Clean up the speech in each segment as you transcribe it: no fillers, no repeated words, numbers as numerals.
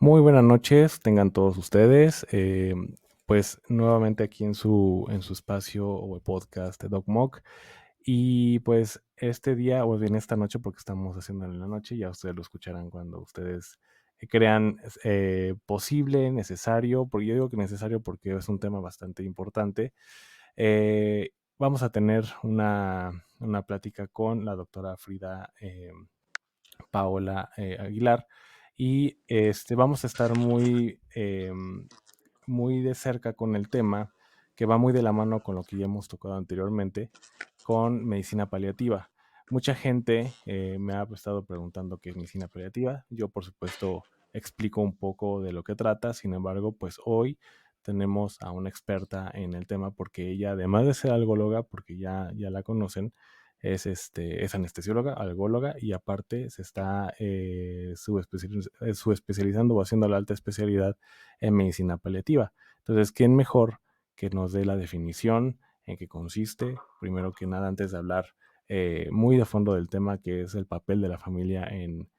Muy buenas noches, tengan todos ustedes. Pues nuevamente aquí en su espacio o podcast de DocMock. Y pues este día, o bien esta noche, porque estamos haciendo en la noche, ya ustedes lo escucharán cuando ustedes crean posible, necesario, porque yo digo que necesario porque es un tema bastante importante. Vamos a tener una plática con la doctora Frida Paola Aguilar y vamos a estar muy de cerca con el tema que va muy de la mano con lo que ya hemos tocado anteriormente, con medicina paliativa. Mucha gente me ha estado preguntando qué es medicina paliativa. Yo, por supuesto, explico un poco de lo que trata. Sin embargo, pues hoy tenemos a una experta en el tema porque ella, además de ser algóloga, porque ya la conocen, es anestesióloga, algóloga y aparte se está subespecializando o haciendo la alta especialidad en medicina paliativa. Entonces, ¿quién mejor que nos dé la definición, en qué consiste? Primero que nada, antes de hablar muy de fondo del tema, que es el papel de la familia en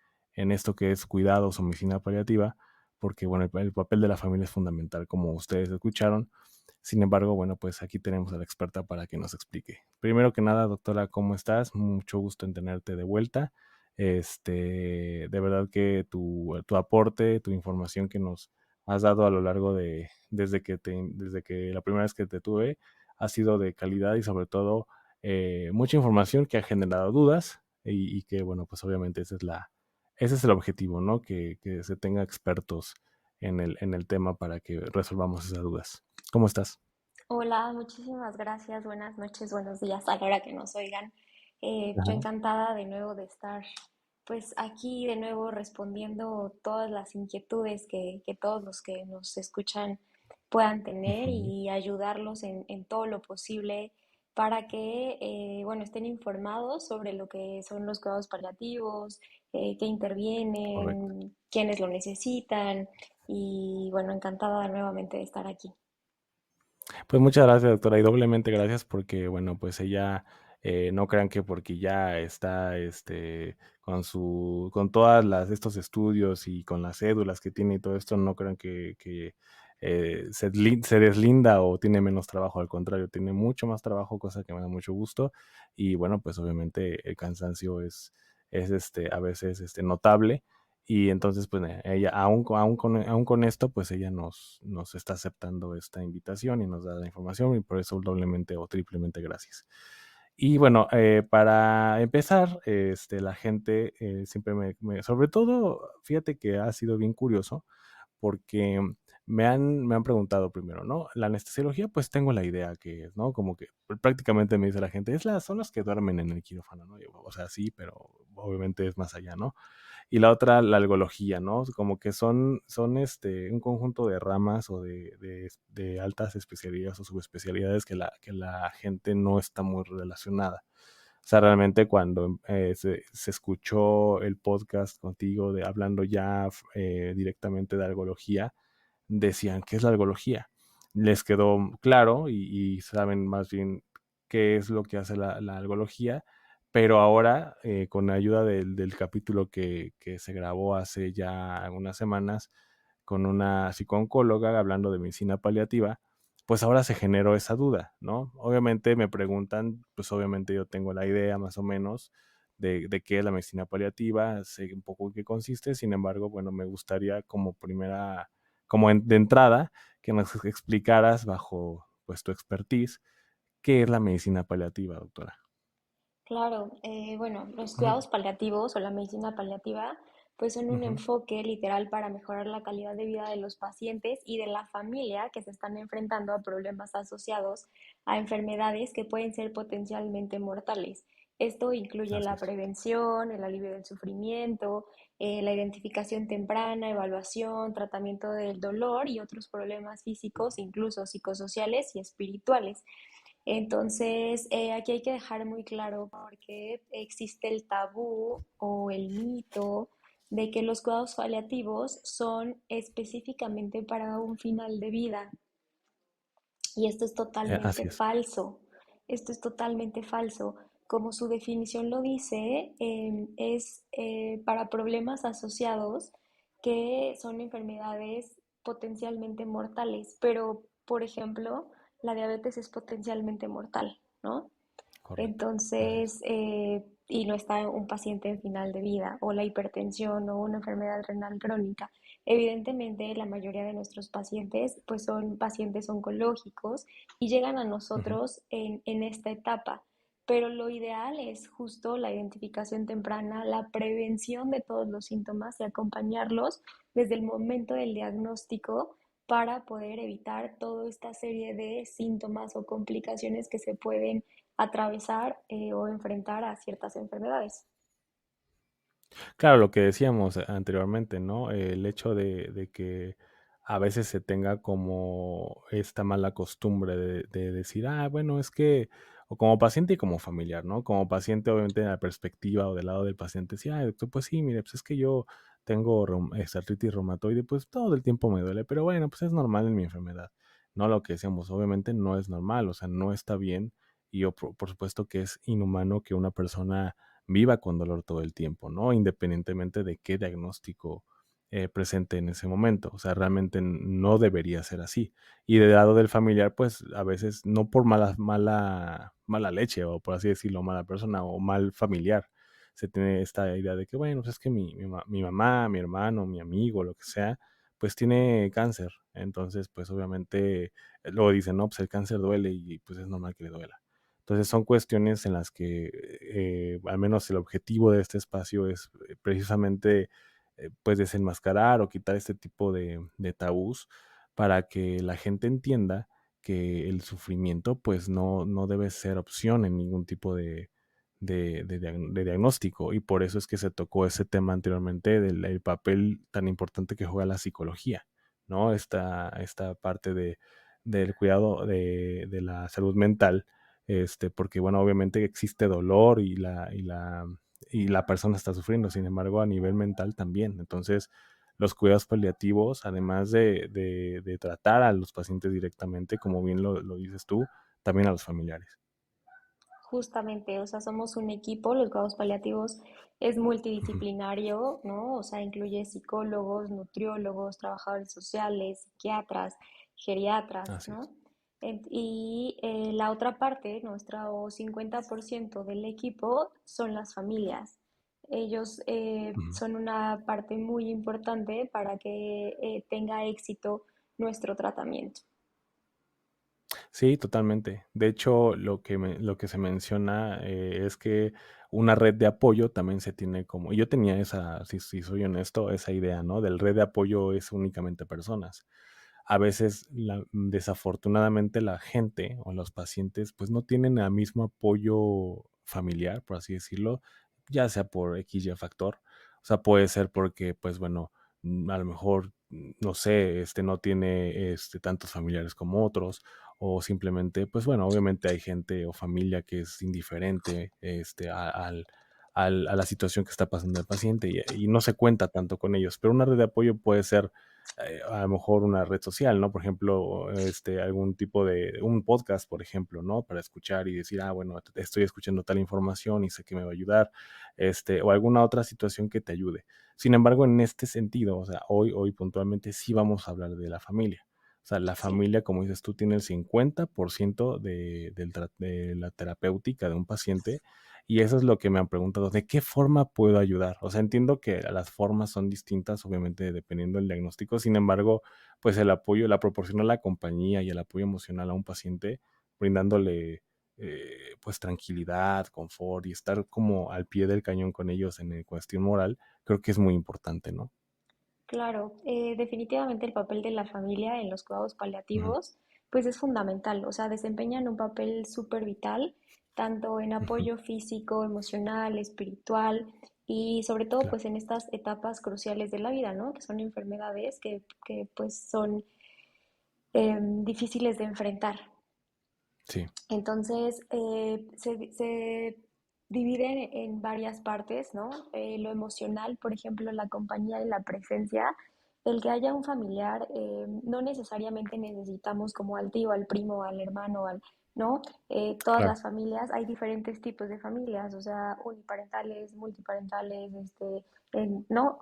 esto que es cuidados o medicina paliativa, porque bueno, el papel de la familia es fundamental, como ustedes escucharon. Sin embargo, bueno, pues aquí tenemos a la experta para que nos explique. Primero que nada, doctora, ¿cómo estás? Mucho gusto en tenerte de vuelta. De verdad que tu aporte, tu información que nos has dado a lo largo desde que la primera vez que te tuve, ha sido de calidad y sobre todo mucha información que ha generado dudas y que, bueno, pues obviamente ese es el objetivo, ¿no? Que se tenga expertos en el tema para que resolvamos esas dudas. ¿Cómo estás? Hola, muchísimas gracias. Buenas noches, buenos días a la hora que nos oigan. Yo Ajá. encantada de nuevo de estar pues aquí de nuevo respondiendo todas las inquietudes que todos los que nos escuchan puedan tener Ujú. y ayudarlos en todo lo posible para que bueno, estén informados sobre lo que son los cuidados paliativos, qué Correcto. intervienen, quiénes lo necesitan y bueno, encantada nuevamente de estar aquí. Pues muchas gracias, doctora, y doblemente gracias porque, bueno, pues ella, no crean que porque ya está, con todas estos estudios y con las cédulas que tiene y todo esto, no crean que se deslinda o tiene menos trabajo, al contrario, tiene mucho más trabajo, cosa que me da mucho gusto, y bueno, pues obviamente el cansancio es a veces, notable, y entonces, pues ella, aún con esto, pues ella nos está aceptando esta invitación y nos da la información y por eso doblemente o triplemente gracias. Y bueno, para empezar, la gente siempre sobre todo, fíjate que ha sido bien curioso porque me han preguntado primero, ¿no? La anestesiología, pues tengo la idea que es, ¿no? Como que prácticamente me dice la gente, son las que duermen en el quirófano, ¿no? O sea, sí, pero obviamente es más allá, ¿no? Y la otra, la algología, ¿no? Como que son un conjunto de ramas o de altas especialidades o subespecialidades que la gente no está muy relacionada. O sea, realmente cuando se escuchó el podcast contigo de hablando ya directamente de algología, decían, ¿qué es la algología? Les quedó claro y saben más bien qué es lo que hace la algología, pero ahora, con la ayuda del capítulo que se grabó hace ya algunas semanas con una psicooncóloga hablando de medicina paliativa, pues ahora se generó esa duda, ¿no? Obviamente me preguntan, pues obviamente yo tengo la idea más o menos de qué es la medicina paliativa, sé un poco en qué consiste, sin embargo, bueno, me gustaría como primera, de entrada, que nos explicaras bajo pues tu expertise, qué es la medicina paliativa, doctora. Claro, bueno, los Ujú, cuidados paliativos o la medicina paliativa, pues son un ujú, enfoque literal para mejorar la calidad de vida de los pacientes y de la familia que se están enfrentando a problemas asociados a enfermedades que pueden ser potencialmente mortales. Esto incluye así la es. prevención, el alivio del sufrimiento, la identificación temprana, evaluación, tratamiento del dolor y otros problemas físicos, incluso psicosociales y espirituales. Entonces, aquí hay que dejar muy claro porque existe el tabú o el mito de que los cuidados paliativos son específicamente para un final de vida. Y esto es totalmente Así es. falso. Esto es totalmente falso. Como su definición lo dice, es para problemas asociados que son enfermedades potencialmente mortales, pero por ejemplo, la diabetes es potencialmente mortal, ¿no? Correcto, así es. Entonces, y no está un paciente en final de vida, o la hipertensión o una enfermedad renal crónica. Evidentemente, la mayoría de nuestros pacientes, pues son pacientes oncológicos y llegan a Ujú. nosotros en esta etapa. Pero lo ideal es justo la identificación temprana, la prevención de todos los síntomas y acompañarlos desde el momento del diagnóstico para poder evitar toda esta serie de síntomas o complicaciones que se pueden atravesar o enfrentar a ciertas enfermedades. Claro, lo que decíamos anteriormente, ¿no? El hecho de que a veces se tenga como esta mala costumbre de decir, ah, bueno, es que, o como paciente y como familiar, ¿no? Como paciente, obviamente, en la perspectiva o del lado del paciente, sí, ah, doctor, pues sí, mire, pues es que yo tengo artritis reumatoide, pues todo el tiempo me duele, pero bueno, pues es normal en mi enfermedad. No, lo que decíamos, obviamente no es normal, o sea, no está bien y yo, por supuesto que es inhumano que una persona viva con dolor todo el tiempo, ¿no? Independientemente de qué diagnóstico presente en ese momento. O sea, realmente no debería ser así. Y del lado del familiar, pues a veces no por mala leche o por así decirlo, mala persona o mal familiar. Se tiene esta idea de que, bueno, pues es que mi mamá, mi hermano, mi amigo, lo que sea, pues tiene cáncer. Entonces, pues obviamente, luego dicen, no, pues el cáncer duele y pues es normal que le duela. Entonces son cuestiones en las que, al menos el objetivo de este espacio es precisamente, pues desenmascarar o quitar este tipo de tabús para que la gente entienda que el sufrimiento pues no debe ser opción en ningún tipo de diagnóstico y por eso es que se tocó ese tema anteriormente del el papel tan importante que juega la psicología, ¿no? Esta parte del cuidado de la salud mental porque bueno, obviamente existe dolor y la persona está sufriendo, sin embargo, a nivel mental también. Entonces, los cuidados paliativos, además de tratar a los pacientes directamente, como bien lo dices tú, también a los familiares. Justamente, o sea, somos un equipo, los cuidados paliativos es Ujú. multidisciplinario, ¿no? O sea, incluye psicólogos, nutriólogos, trabajadores sociales, psiquiatras, geriatras, Así es. ¿no? Y la otra parte, nuestro 50% del equipo son las familias. Ellos Ujú. son una parte muy importante para que tenga éxito nuestro tratamiento. Sí, totalmente. De hecho, lo que se menciona, es que una red de apoyo también se tiene como y yo tenía esa, si soy honesto, esa idea, ¿no? Del red de apoyo es únicamente personas. A veces, desafortunadamente, la gente o los pacientes, pues, no tienen el mismo apoyo familiar, por así decirlo, ya sea por x y factor. O sea, puede ser porque, pues, bueno, a lo mejor, no sé, no tiene, tantos familiares como otros, o simplemente, pues bueno, obviamente hay gente o familia que es indiferente a la situación que está pasando el paciente y no se cuenta tanto con ellos. Pero una red de apoyo puede ser a lo mejor una red social, ¿no? Por ejemplo, algún tipo de un podcast, por ejemplo, ¿no? Para escuchar y decir, ah, bueno, estoy escuchando tal información y sé que me va a ayudar, o alguna otra situación que te ayude. Sin embargo, en este sentido, o sea, hoy puntualmente sí vamos a hablar de la familia. O sea, la Sí. familia, como dices tú, tiene el 50% de la terapéutica de un paciente y eso es lo que me han preguntado, ¿de qué forma puedo ayudar? O sea, entiendo que las formas son distintas, obviamente, dependiendo del diagnóstico, sin embargo, pues el apoyo, la proporciona la compañía y el apoyo emocional a un paciente, brindándole pues tranquilidad, confort y estar como al pie del cañón con ellos en cuestión moral, creo que es muy importante, ¿no? Claro, definitivamente el papel de la familia en los cuidados Ujú, paliativos, pues es fundamental, o sea, desempeñan un papel súper vital, tanto en ujú, apoyo físico, emocional, espiritual y sobre todo claro, pues en estas etapas cruciales de la vida, ¿no? Que son enfermedades que pues son difíciles de enfrentar. sí. Entonces, se dividen en varias partes, ¿no? Lo emocional, por ejemplo, la compañía y la presencia. El que haya un familiar, no necesariamente necesitamos como al tío, al primo, al hermano, ¿no? Todas Claro, las familias, hay diferentes tipos de familias, o sea, uniparentales, multiparentales, ¿no?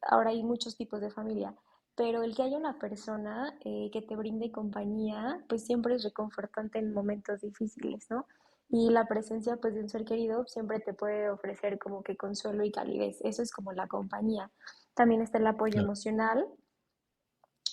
Ahora hay muchos tipos de familia, pero el que haya una persona que te brinde compañía, pues siempre es reconfortante en momentos difíciles, ¿no? Y la presencia, pues, de un ser querido siempre te puede ofrecer como que consuelo y calidez. Eso es como la compañía. También está el apoyo claro, emocional,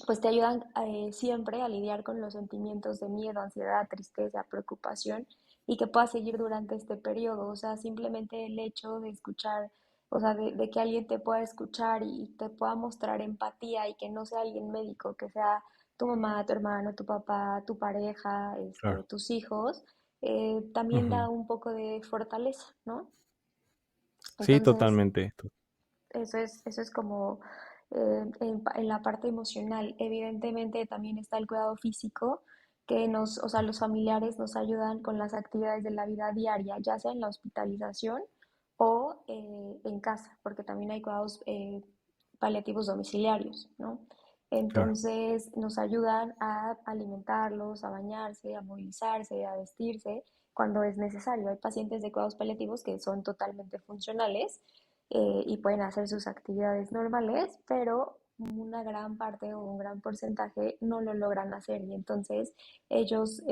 pues te ayudan siempre a lidiar con los sentimientos de miedo, ansiedad, tristeza, preocupación y que puedas seguir durante este periodo. O sea, simplemente el hecho de escuchar, o sea, de que alguien te pueda escuchar y te pueda mostrar empatía y que no sea alguien médico, que sea tu mamá, tu hermano, tu papá, tu pareja, claro. tus hijos, también da Ujú. un poco de fortaleza, ¿no? Sí, Entonces, totalmente. eso es como en la parte emocional. Evidentemente también está el cuidado físico, que nos, o sea, los familiares nos ayudan con las actividades de la vida diaria, ya sea en la hospitalización o en casa, porque también hay cuidados paliativos domiciliarios, ¿no? Claro, Entonces nos ayudan a alimentarlos, a bañarse, a movilizarse, a vestirse cuando es necesario. Hay pacientes de cuidados paliativos que son totalmente funcionales y pueden hacer sus actividades normales, pero una gran parte o un gran porcentaje no lo logran hacer y entonces ellos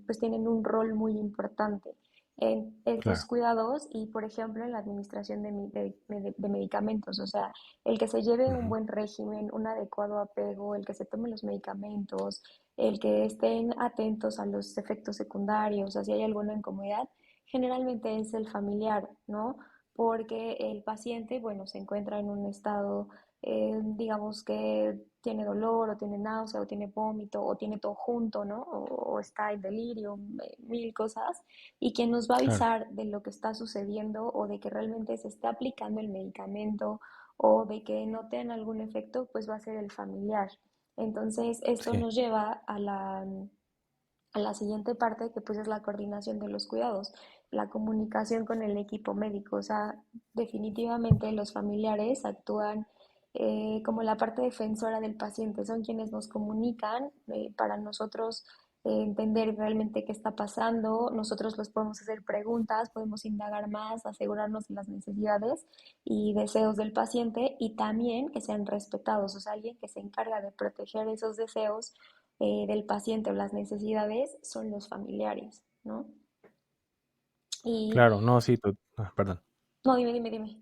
pues tienen un rol muy importante en estos claro. cuidados y por ejemplo en la administración de medicamentos, o sea, el que se lleve un Ujú. buen régimen, un adecuado apego, el que se tomen los medicamentos, el que estén atentos a los efectos secundarios, o sea, si hay alguna incomodidad, generalmente es el familiar, ¿no? Porque el paciente, bueno, se encuentra en un estado, digamos que tiene dolor o tiene náusea o tiene vómito o tiene todo junto, ¿no? O está en delirio, mil cosas, y quien nos va a Claro, avisar de lo que está sucediendo o de que realmente se está aplicando el medicamento o de que no tenga algún efecto, pues va a ser el familiar. Entonces, esto sí, nos lleva a la siguiente parte, que pues es la coordinación de los cuidados, la comunicación con el equipo médico. O sea, definitivamente los familiares actúan como la parte defensora del paciente, son quienes nos comunican para nosotros entender realmente qué está pasando, nosotros les podemos hacer preguntas, podemos indagar más, asegurarnos de las necesidades y deseos del paciente y también que sean respetados, o sea, alguien que se encarga de proteger esos deseos del paciente o las necesidades son los familiares, ¿no? Y, claro. No, sí, perdón. no, dime.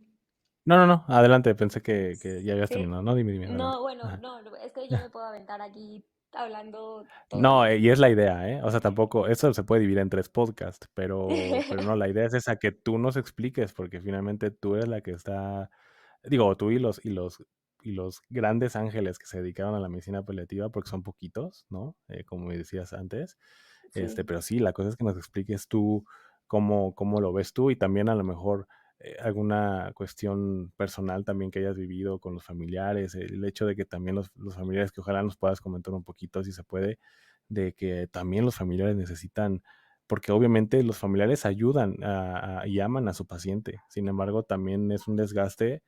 No, no, no, adelante, pensé que ya habías Sí, terminado. No, dime, adelante. no, bueno, Ajá. no, es que yo me puedo aventar aquí hablando todo el No, día. y es la idea, ¿eh? O sea, tampoco, eso se puede dividir en 3 podcasts, pero no, la idea es esa, que tú nos expliques, porque finalmente tú eres la que está, digo, tú y los grandes ángeles que se dedicaron a la medicina paliativa, porque son poquitos, ¿no? Como me decías antes. Sí, Pero sí, la cosa es que nos expliques tú cómo lo ves tú y también a lo mejor alguna cuestión personal también que hayas vivido con los familiares, el hecho de que también los familiares, que ojalá nos puedas comentar un poquito si se puede, de que también los familiares necesitan, porque obviamente los familiares ayudan y aman a su paciente, sin embargo también es un desgaste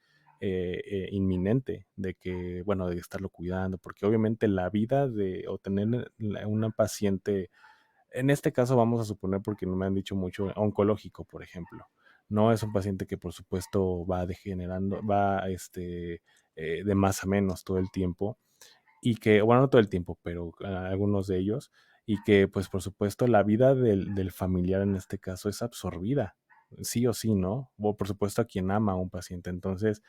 inminente de que, bueno, de estarlo cuidando, porque obviamente la vida de o tener una paciente, en este caso vamos a suponer, porque no me han dicho mucho, oncológico, por ejemplo. No es un paciente que por supuesto va degenerando, va de más a menos todo el tiempo y que, bueno, no todo el tiempo, pero algunos de ellos, y que pues por supuesto la vida del familiar en este caso es absorbida, sí o sí, ¿no? O por supuesto a quien ama a un paciente. Entonces,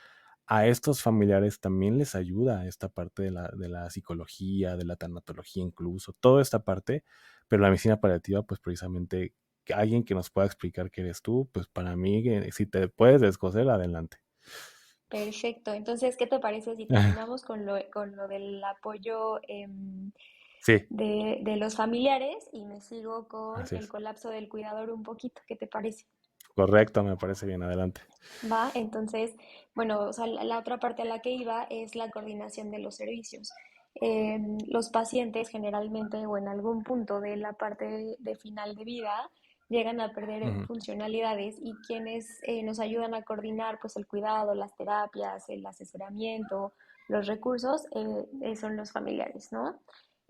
a estos familiares también les ayuda esta parte de la psicología, de la tanatología incluso, toda esta parte, pero la medicina paliativa, pues precisamente que alguien que nos pueda explicar qué eres tú, pues para mí, si te puedes descoser, adelante. perfecto. Entonces, ¿qué te parece si terminamos con lo del apoyo Sí, de los familiares y me sigo con así el es. colapso del cuidador un poquito? ¿Qué te parece? Correcto, me parece bien, adelante. Va, entonces, bueno, o sea, la otra parte a la que iba es la coordinación de los servicios. Los pacientes generalmente o en algún punto de la parte de final de vida llegan a perder Ujú. funcionalidades y quienes nos ayudan a coordinar pues el cuidado, las terapias, el asesoramiento, los recursos son los familiares, ¿no?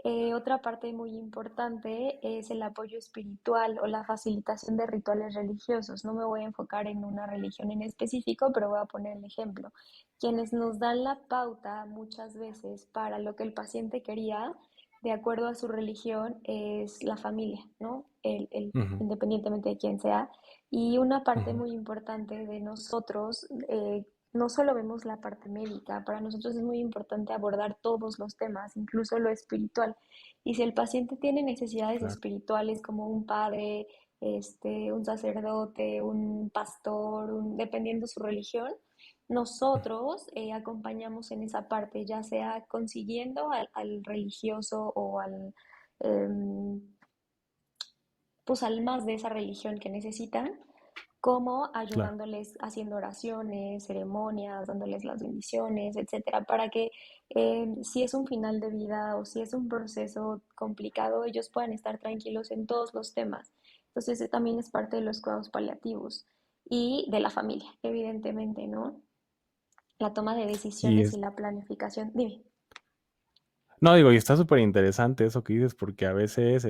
Otra parte muy importante es el apoyo espiritual o la facilitación de rituales religiosos. No me voy a enfocar en una religión en específico, pero voy a poner el ejemplo. Quienes nos dan la pauta muchas veces para lo que el paciente quería, de acuerdo a su religión, es la familia, ¿no? Ujú, Independientemente de quién sea. Y una parte ujú, muy importante de nosotros, no solo vemos la parte médica, para nosotros es muy importante abordar todos los temas, incluso lo espiritual. Y si el paciente tiene necesidades claro. espirituales como un padre, un sacerdote, un pastor, dependiendo su religión, nosotros acompañamos en esa parte, ya sea consiguiendo al religioso o em, pues al más de esa religión que necesitan, como Claro. ayudándoles haciendo oraciones, ceremonias, dándoles las bendiciones, etcétera, para que si es un final de vida o si es un proceso complicado, ellos puedan estar tranquilos en todos los temas. Entonces, también es parte de los cuidados paliativos y de la familia, evidentemente, ¿no? La toma de Y decisiones es y la planificación. Dime. No, digo, y está súper interesante eso que dices, porque a veces,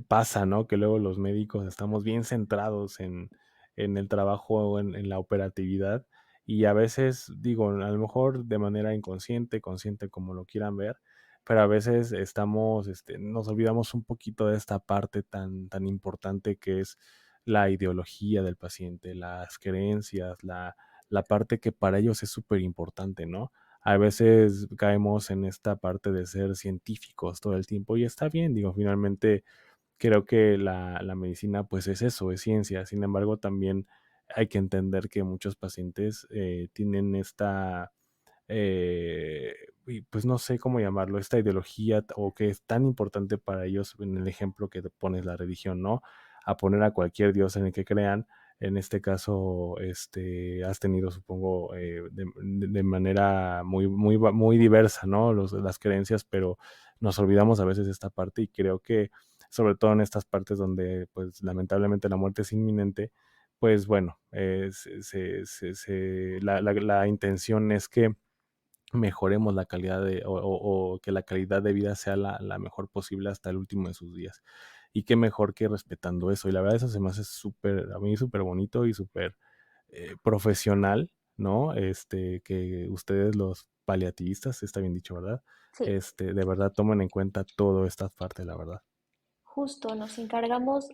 pasa, ¿no? Que luego los médicos estamos bien centrados en el trabajo o en la operatividad, y a veces, digo, a lo mejor de manera inconsciente, consciente, como lo quieran ver, pero a veces estamos, nos olvidamos un poquito de esta parte tan importante que es la ideología del paciente, las creencias, la parte que para ellos es súper importante, ¿no? A veces caemos en esta parte de ser científicos todo el tiempo y está bien, digo, finalmente creo que la medicina pues es eso, es ciencia. Sin embargo, también hay que entender que muchos pacientes tienen esta, y pues no sé cómo llamarlo, esta ideología o que es tan importante para ellos en el ejemplo que te pones la religión, ¿no? A poner a cualquier dios en el que crean. En este caso, has tenido, supongo, de manera muy diversa, ¿no? Las creencias, pero nos olvidamos a veces de esta parte y creo que, sobre todo en estas partes donde, pues, lamentablemente la muerte es inminente, pues bueno, la intención es que mejoremos la calidad o que la calidad de vida sea la mejor posible hasta el último de sus días. Y qué mejor que respetando eso. Y la verdad eso se me hace súper, a mí súper bonito y súper profesional, ¿no? Que ustedes los paliativistas, está bien dicho, ¿verdad? Sí, De verdad tomen en cuenta toda esta parte, la verdad. justo, nos encargamos,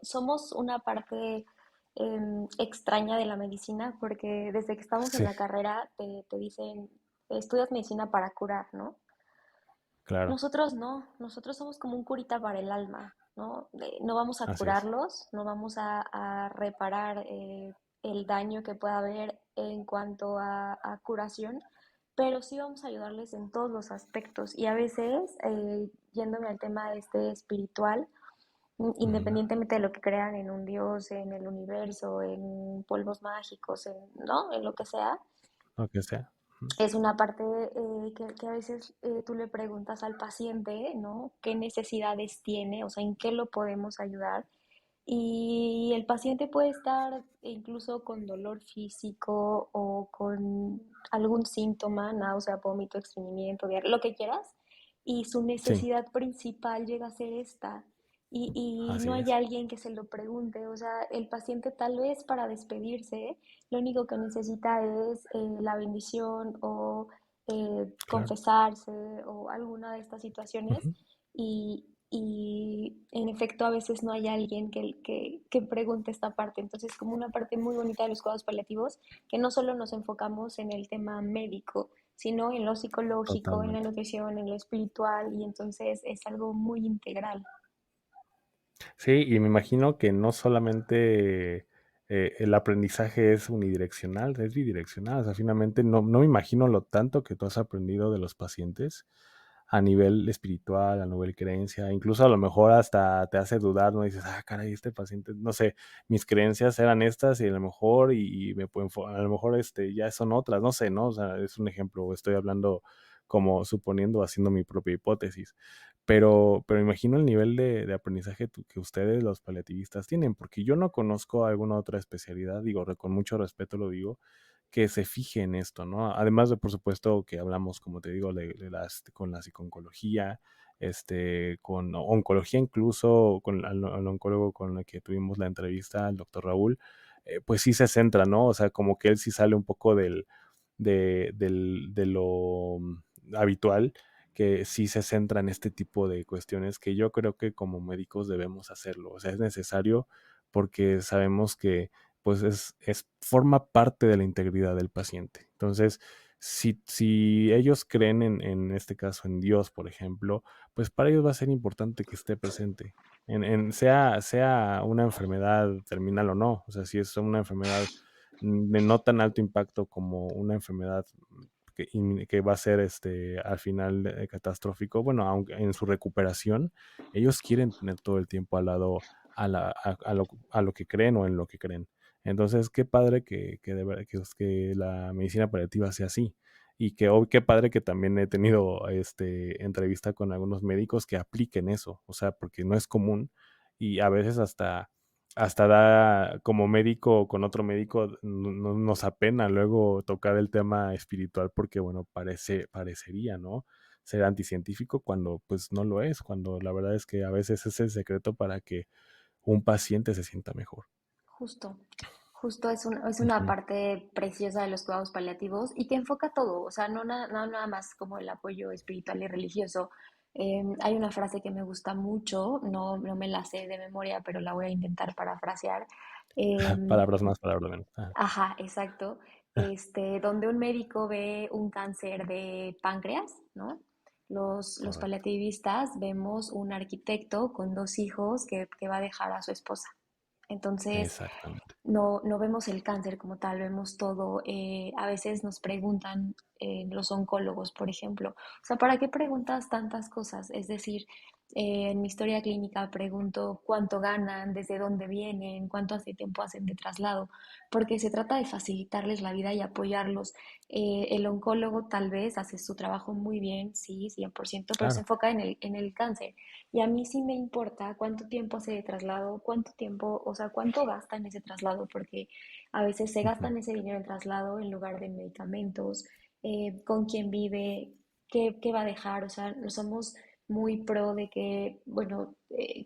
somos una parte extraña de la medicina porque desde que estamos en Sí, la carrera te dicen, estudias medicina para curar, ¿no? claro, Nosotros no, nosotros somos como un curita para el alma, ¿no? No vamos a así es. curarlos, no vamos a reparar el daño que pueda haber en cuanto a curación, pero sí vamos a ayudarles en todos los aspectos. Y a veces, yéndome al tema espiritual, Ujú. independientemente de lo que crean en un dios, en el universo, en polvos mágicos, ¿no? En lo que sea, Lo que sea. Ujú. es una parte que a veces tú le preguntas al paciente, ¿no? ¿Qué necesidades tiene? O sea, ¿en qué lo podemos ayudar? Y el paciente puede estar incluso con dolor físico o con algún síntoma, náusea, vómito, estreñimiento, diarrea, lo que quieras, y su Sí, necesidad principal llega a ser esta. Y así no hay es. alguien que se lo pregunte, o sea, el paciente tal vez para despedirse, lo único que necesita es la bendición o Claro. confesarse o alguna de estas situaciones Ujú. y en efecto a veces no hay alguien que pregunte esta parte. Entonces, como una parte muy bonita de los cuidados paliativos, que no solo nos enfocamos en el tema médico, sino en lo psicológico, en la Totalmente. nutrición, en lo espiritual, y entonces es algo muy integral. Sí, y me imagino que no solamente, el aprendizaje es unidireccional, es bidireccional. O sea, finalmente no me imagino lo tanto que tú has aprendido de los pacientes a nivel espiritual, a nivel creencia, incluso a lo mejor hasta te hace dudar, ¿no? Dices: "Ah, caray, este paciente, no sé, mis creencias eran estas y a lo mejor y me pueden a lo mejor, ya son otras", no sé, ¿no? O sea, es un ejemplo, estoy hablando como suponiendo, haciendo mi propia hipótesis. Pero imagino el nivel de aprendizaje que ustedes, los paliativistas, tienen, porque yo no conozco alguna otra especialidad, digo, con mucho respeto lo digo, que se fije en esto, ¿no? Además de, por supuesto, que hablamos, como te digo, con la psiconcología, con oncología, incluso con al oncólogo con el que tuvimos la entrevista, el doctor Raúl, pues sí se centra, ¿no? O sea, como que él sí sale un poco de lo habitual, que sí se centra en este tipo de cuestiones que yo creo que como médicos debemos hacerlo. O sea, es necesario porque sabemos que pues forma parte de la integridad del paciente. Entonces, si ellos creen en este caso en Dios, por ejemplo, pues para ellos va a ser importante que esté presente. Sea una enfermedad terminal o no, o sea, si es una enfermedad de no tan alto impacto como una enfermedad que va a ser al final catastrófico, bueno, aunque en su recuperación, ellos quieren tener todo el tiempo al lado a lo que creen o en lo que creen. Entonces, qué padre que la medicina paliativa sea así. Y que hoy qué padre que también he tenido entrevista con algunos médicos que apliquen eso, o sea, porque no es común y a veces hasta da como médico con otro médico nos apena luego tocar el tema espiritual porque bueno, parecería, ¿no? Ser anticientífico cuando pues no lo es, cuando la verdad es que a veces es el secreto para que un paciente se sienta mejor. Justo, justo es una Ujú. parte preciosa de los cuidados paliativos y que enfoca todo, o sea, no nada más como el apoyo espiritual y religioso. Hay una frase que me gusta mucho, no me la sé de memoria, pero la voy a intentar parafrasear. Em, Palabras más, palabras menos. ajá, exacto. Donde un médico ve un cáncer de páncreas, ¿no? Los Correcto. paliativistas vemos un arquitecto con dos hijos que va a dejar a su esposa. Entonces, Exactamente. no vemos el cáncer como tal, vemos todo. A veces nos preguntan los oncólogos, por ejemplo, o sea, ¿para qué preguntas tantas cosas? Es decir, en mi historia clínica pregunto cuánto ganan, desde dónde vienen, cuánto hace tiempo hacen de traslado, porque se trata de facilitarles la vida y apoyarlos. El oncólogo tal vez hace su trabajo muy bien, sí, 100%, pero se Claro. enfoca en el cáncer. Y a mí sí me importa cuánto tiempo hace de traslado, cuánto tiempo, o sea, cuánto gasta en ese traslado, porque a veces se Ujú. gastan ese dinero en traslado en lugar de medicamentos, con quién vive, qué va a dejar, o sea, no somos muy pro de que, bueno,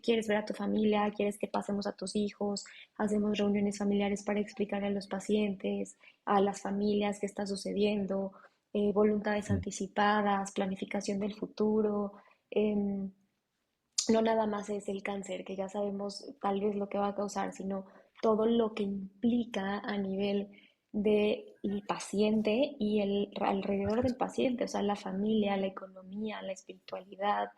quieres ver a tu familia, quieres que pasemos a tus hijos, hacemos reuniones familiares para explicar a los pacientes, a las familias qué está sucediendo, voluntades Ujú. anticipadas, planificación del futuro. em, no nada más es el cáncer, que ya sabemos tal vez lo que va a causar, sino todo lo que implica a nivel del paciente y el alrededor Así del es. paciente, o sea, la familia, la economía, la espiritualidad,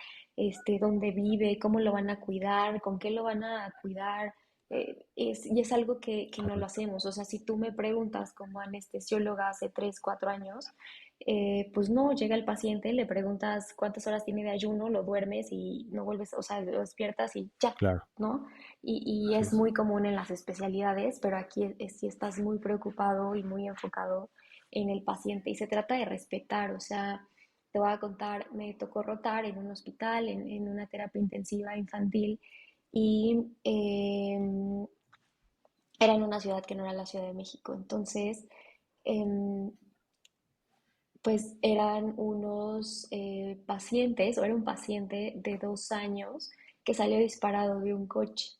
dónde vive, cómo lo van a cuidar, con qué lo van a cuidar. Y es algo que no lo Correcto. hacemos. O sea, si tú me preguntas como anestesióloga hace 3 4 años, pues no, llega el paciente, le preguntas cuántas horas tiene de ayuno, lo duermes y no vuelves, o sea, lo despiertas y ya, Claro. ¿no? Y Así es es. muy común en las especialidades, pero aquí sí estás muy preocupado y muy enfocado en el paciente y se trata de respetar, o sea, te voy a contar, me tocó rotar en un hospital, en una terapia intensiva infantil y era en una ciudad que no era la Ciudad de México, entonces em, pues eran unos pacientes, o era un paciente de 2 años que salió disparado de un coche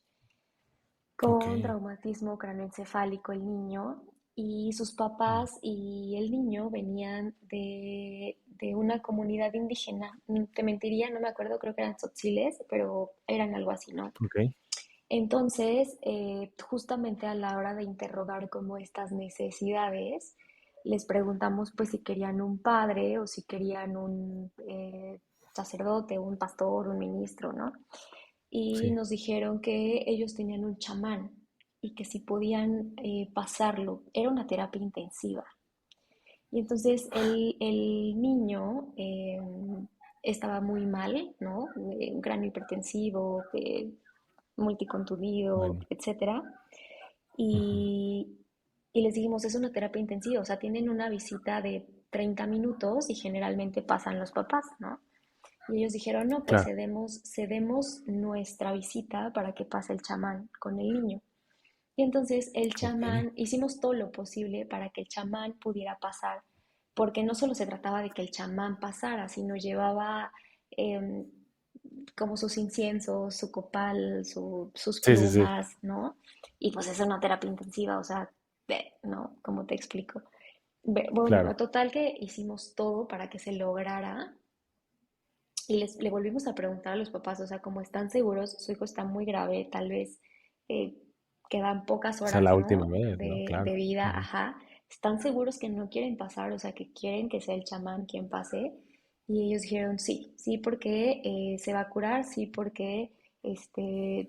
Ok. con traumatismo craneoencefálico el niño y sus Mm. papás y el niño venían de una comunidad indígena. Te mentiría, no me acuerdo, creo que eran tzotziles, pero eran algo así, ¿no? Ok. Entonces, justamente a la hora de interrogar como estas necesidades, les preguntamos pues si querían un padre o si querían un sacerdote, un pastor, un ministro, ¿no? Y Sí. nos dijeron que ellos tenían un chamán y que si podían pasarlo, era una terapia intensiva. Y entonces el niño estaba muy mal, ¿no? Un cráneo hipertensivo, multicontudido, Bueno. etcétera. Ujú. Y, y les dijimos, es una terapia intensiva, o sea, tienen una visita de 30 minutos y generalmente pasan los papás, ¿no? Y ellos dijeron, no, pues Claro. cedemos nuestra visita para que pase el chamán con el niño. Y entonces el okey. chamán, hicimos todo lo posible para que el chamán pudiera pasar, porque no solo se trataba de que el chamán pasara, sino llevaba em, como sus inciensos, su copal, sus Sí, sí, sí, plumas, ¿no? Y pues es una terapia intensiva, o sea, ¿no? ¿Cómo te explico? Bueno, claro. total que hicimos todo para que se lograra y le volvimos a preguntar a los papás, o sea, como están seguros, su hijo está muy grave, tal vez eh, quedan pocas O sea, horas, la última ¿no? vez, ¿no? De Claro. vida, Ujú. ajá. Están seguros que no quieren pasar, o sea, que quieren que sea el chamán quien pase. Y ellos dijeron sí, sí porque se va a curar, sí porque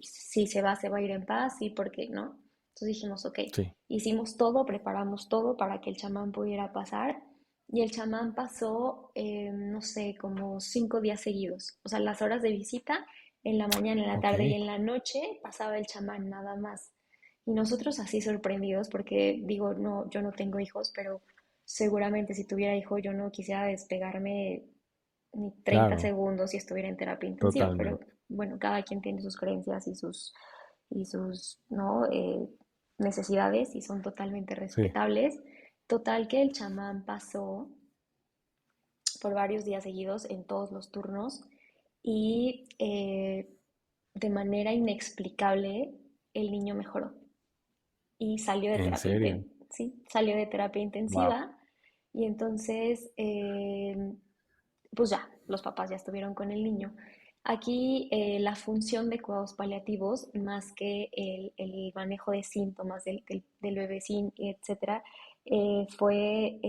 si se va a ir en paz, sí porque no. Entonces dijimos, ok, Sí, hicimos todo, preparamos todo para que el chamán pudiera pasar y el chamán pasó, no sé, como 5 días seguidos. O sea, las horas de visita, en la mañana, en la tarde y okey. en la noche, pasaba el chamán nada más. Y nosotros así sorprendidos, porque digo, no, yo no tengo hijos, pero seguramente si tuviera hijo yo no quisiera despegarme ni 30 Claro, segundos si estuviera en terapia intensiva. Pero totalmente. bueno, cada quien tiene sus creencias y sus ¿no? Necesidades y son totalmente Sí, respetables. Total que el chamán pasó por varios días seguidos en todos los turnos y de manera inexplicable el niño mejoró y salió de ¿en terapia, serio? ¿sí? Salió de terapia Wow. intensiva y entonces pues ya, los papás ya estuvieron con el niño. Aquí la función de cuidados paliativos, más que el manejo de síntomas del bebecín, etcétera, fue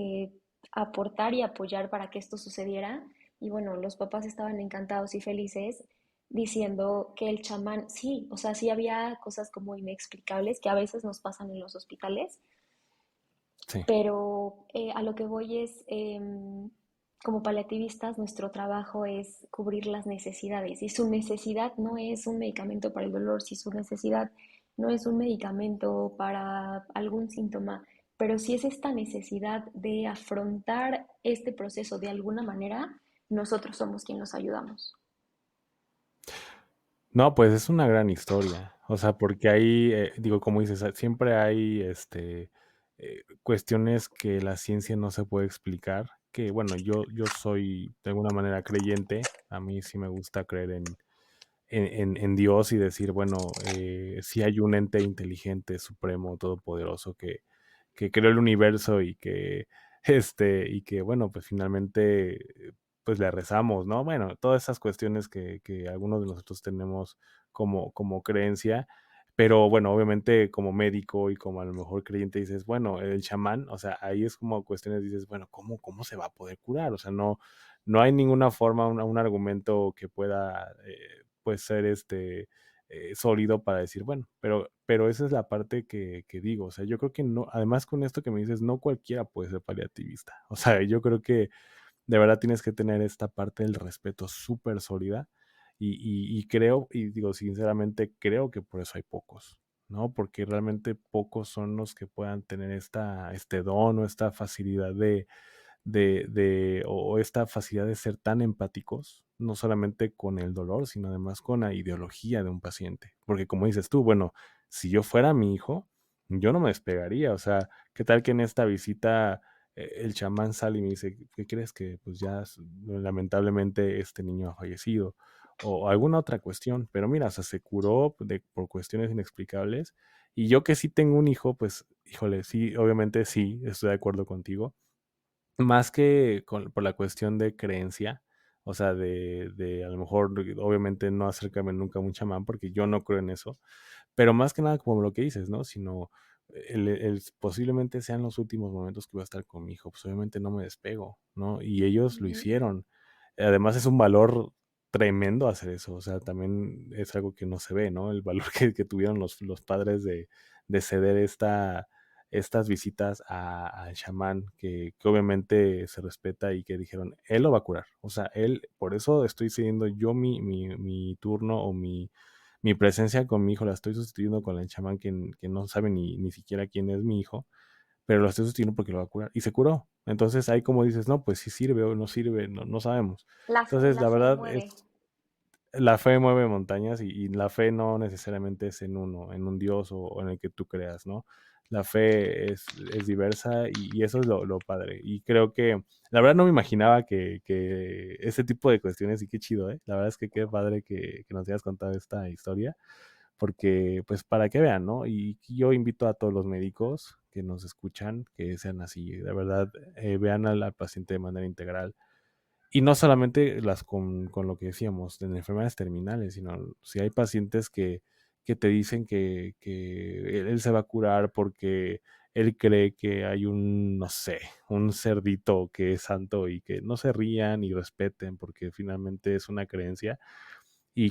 aportar y apoyar para que esto sucediera. Y bueno, los papás estaban encantados y felices diciendo que el chamán, sí, o sea, sí había cosas como inexplicables que a veces nos pasan en los hospitales, Sí. pero a lo que voy es, como paliativistas, nuestro trabajo es cubrir las necesidades. Y su necesidad no es un medicamento para el dolor, si su necesidad no es un medicamento para algún síntoma, pero si es esta necesidad de afrontar este proceso de alguna manera, nosotros somos quien los ayudamos. No, pues es una gran historia. O sea, porque ahí, digo, como dices, siempre hay cuestiones que la ciencia no se puede explicar. Que bueno, yo soy de alguna manera creyente. A mí sí me gusta creer en Dios y decir, bueno, sí hay un ente inteligente, supremo, todopoderoso que creó el universo y que, y que, bueno, pues finalmente, pues le rezamos, ¿no? Bueno, todas esas cuestiones que algunos de nosotros tenemos como creencia, pero bueno, obviamente como médico y como a lo mejor creyente dices, bueno, el chamán, o sea, ahí es como cuestiones, dices, bueno, ¿cómo se va a poder curar? O sea, no hay ninguna forma, un argumento que pueda, pues ser sólido para decir, bueno, pero esa es la parte que digo, o sea, yo creo que no, además con esto que me dices, no cualquiera puede ser paliativista, o sea, yo creo que de verdad tienes que tener esta parte del respeto súper sólida y creo, y digo sinceramente, creo que por eso hay pocos, ¿no? Porque realmente pocos son los que puedan tener este don o esta facilidad o esta facilidad de ser tan empáticos, no solamente con el dolor, sino además con la ideología de un paciente. Porque como dices tú, bueno, si yo fuera mi hijo, yo no me despegaría. O sea, ¿qué tal que en esta visita el chamán sale y me dice, ¿qué crees que pues ya lamentablemente este niño ha fallecido? O alguna otra cuestión, pero mira, o sea, se curó por cuestiones inexplicables. Y yo que sí tengo un hijo, pues, híjole, sí, obviamente sí, estoy de acuerdo contigo más que por la cuestión de creencia, o sea, de a lo mejor, obviamente no acercarme nunca a un chamán porque yo no creo en eso, pero más que nada como lo que dices, ¿no? Sino posiblemente sean los últimos momentos que voy a estar con mi hijo, pues obviamente no me despego, ¿no? Y ellos lo Ujú. hicieron. Además es un valor tremendo hacer eso, o sea, también es algo que no se ve, ¿no? El valor que tuvieron los padres de ceder estas visitas al chamán, que obviamente se respeta y que dijeron, él lo va a curar. O sea, él, por eso estoy cediendo yo mi turno o mi presencia con mi hijo, la estoy sustituyendo con el chamán que no sabe ni siquiera quién es mi hijo, pero lo estoy sustituyendo porque lo va a curar. Y se curó. Entonces ahí como dices, no, pues si sirve o no sirve, no sabemos. Entonces, La la fe verdad mueve. la fe mueve montañas y la fe no necesariamente es en uno, en un Dios o en el que tú creas, ¿no? La fe es diversa y eso es lo padre. Y creo que, la verdad no me imaginaba que ese tipo de cuestiones, y qué chido, ¿eh? La verdad es que qué padre que nos hayas contado esta historia, porque pues para que vean, ¿no? Y yo invito a todos los médicos que nos escuchan que sean así, de verdad, vean al paciente de manera integral y no solamente las con lo que decíamos, en enfermedades terminales, sino si hay pacientes que te dicen que él se va a curar porque él cree que hay un, no sé, un cerdito que es santo y que no se rían y respeten porque finalmente es una creencia y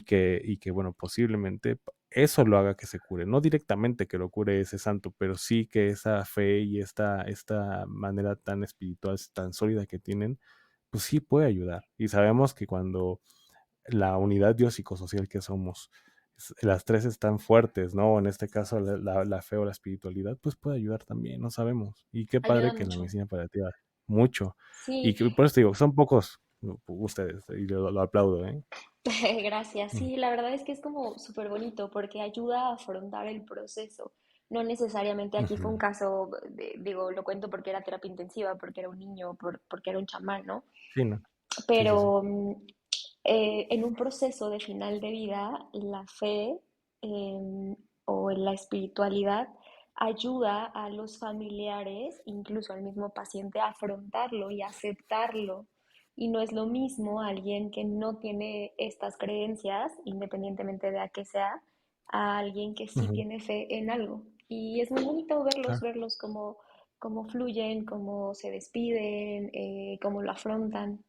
que bueno, posiblemente eso lo haga que se cure. No directamente que lo cure ese santo, pero sí que esa fe y esta manera tan espiritual, tan sólida que tienen, pues sí puede ayudar. Y sabemos que cuando la unidad biopsicosocial que somos, las tres están fuertes, ¿no? En este caso, la fe o la espiritualidad, pues puede ayudar también, no sabemos. Y qué Ayuda padre que en la mucho. medicina paliativa, mucho. Y Sí, que, por eso te digo, son pocos ustedes, y lo aplaudo, ¿eh? gracias. Mm. Sí, la verdad es que es como súper bonito porque ayuda a afrontar el proceso. No necesariamente aquí fue un Ujú. caso, digo, lo cuento porque era terapia intensiva, porque era un niño, porque era un chamán, ¿no? Sí, no. Sí, sí, sí. Pero en un proceso de final de vida, la fe o en la espiritualidad ayuda a los familiares, incluso al mismo paciente, a afrontarlo y aceptarlo. Y no es lo mismo alguien que no tiene estas creencias, independientemente de a qué sea, a alguien que sí Ujú. tiene fe en algo. Y es muy bonito verlos, Claro. verlos cómo fluyen, cómo se despiden, cómo lo afrontan.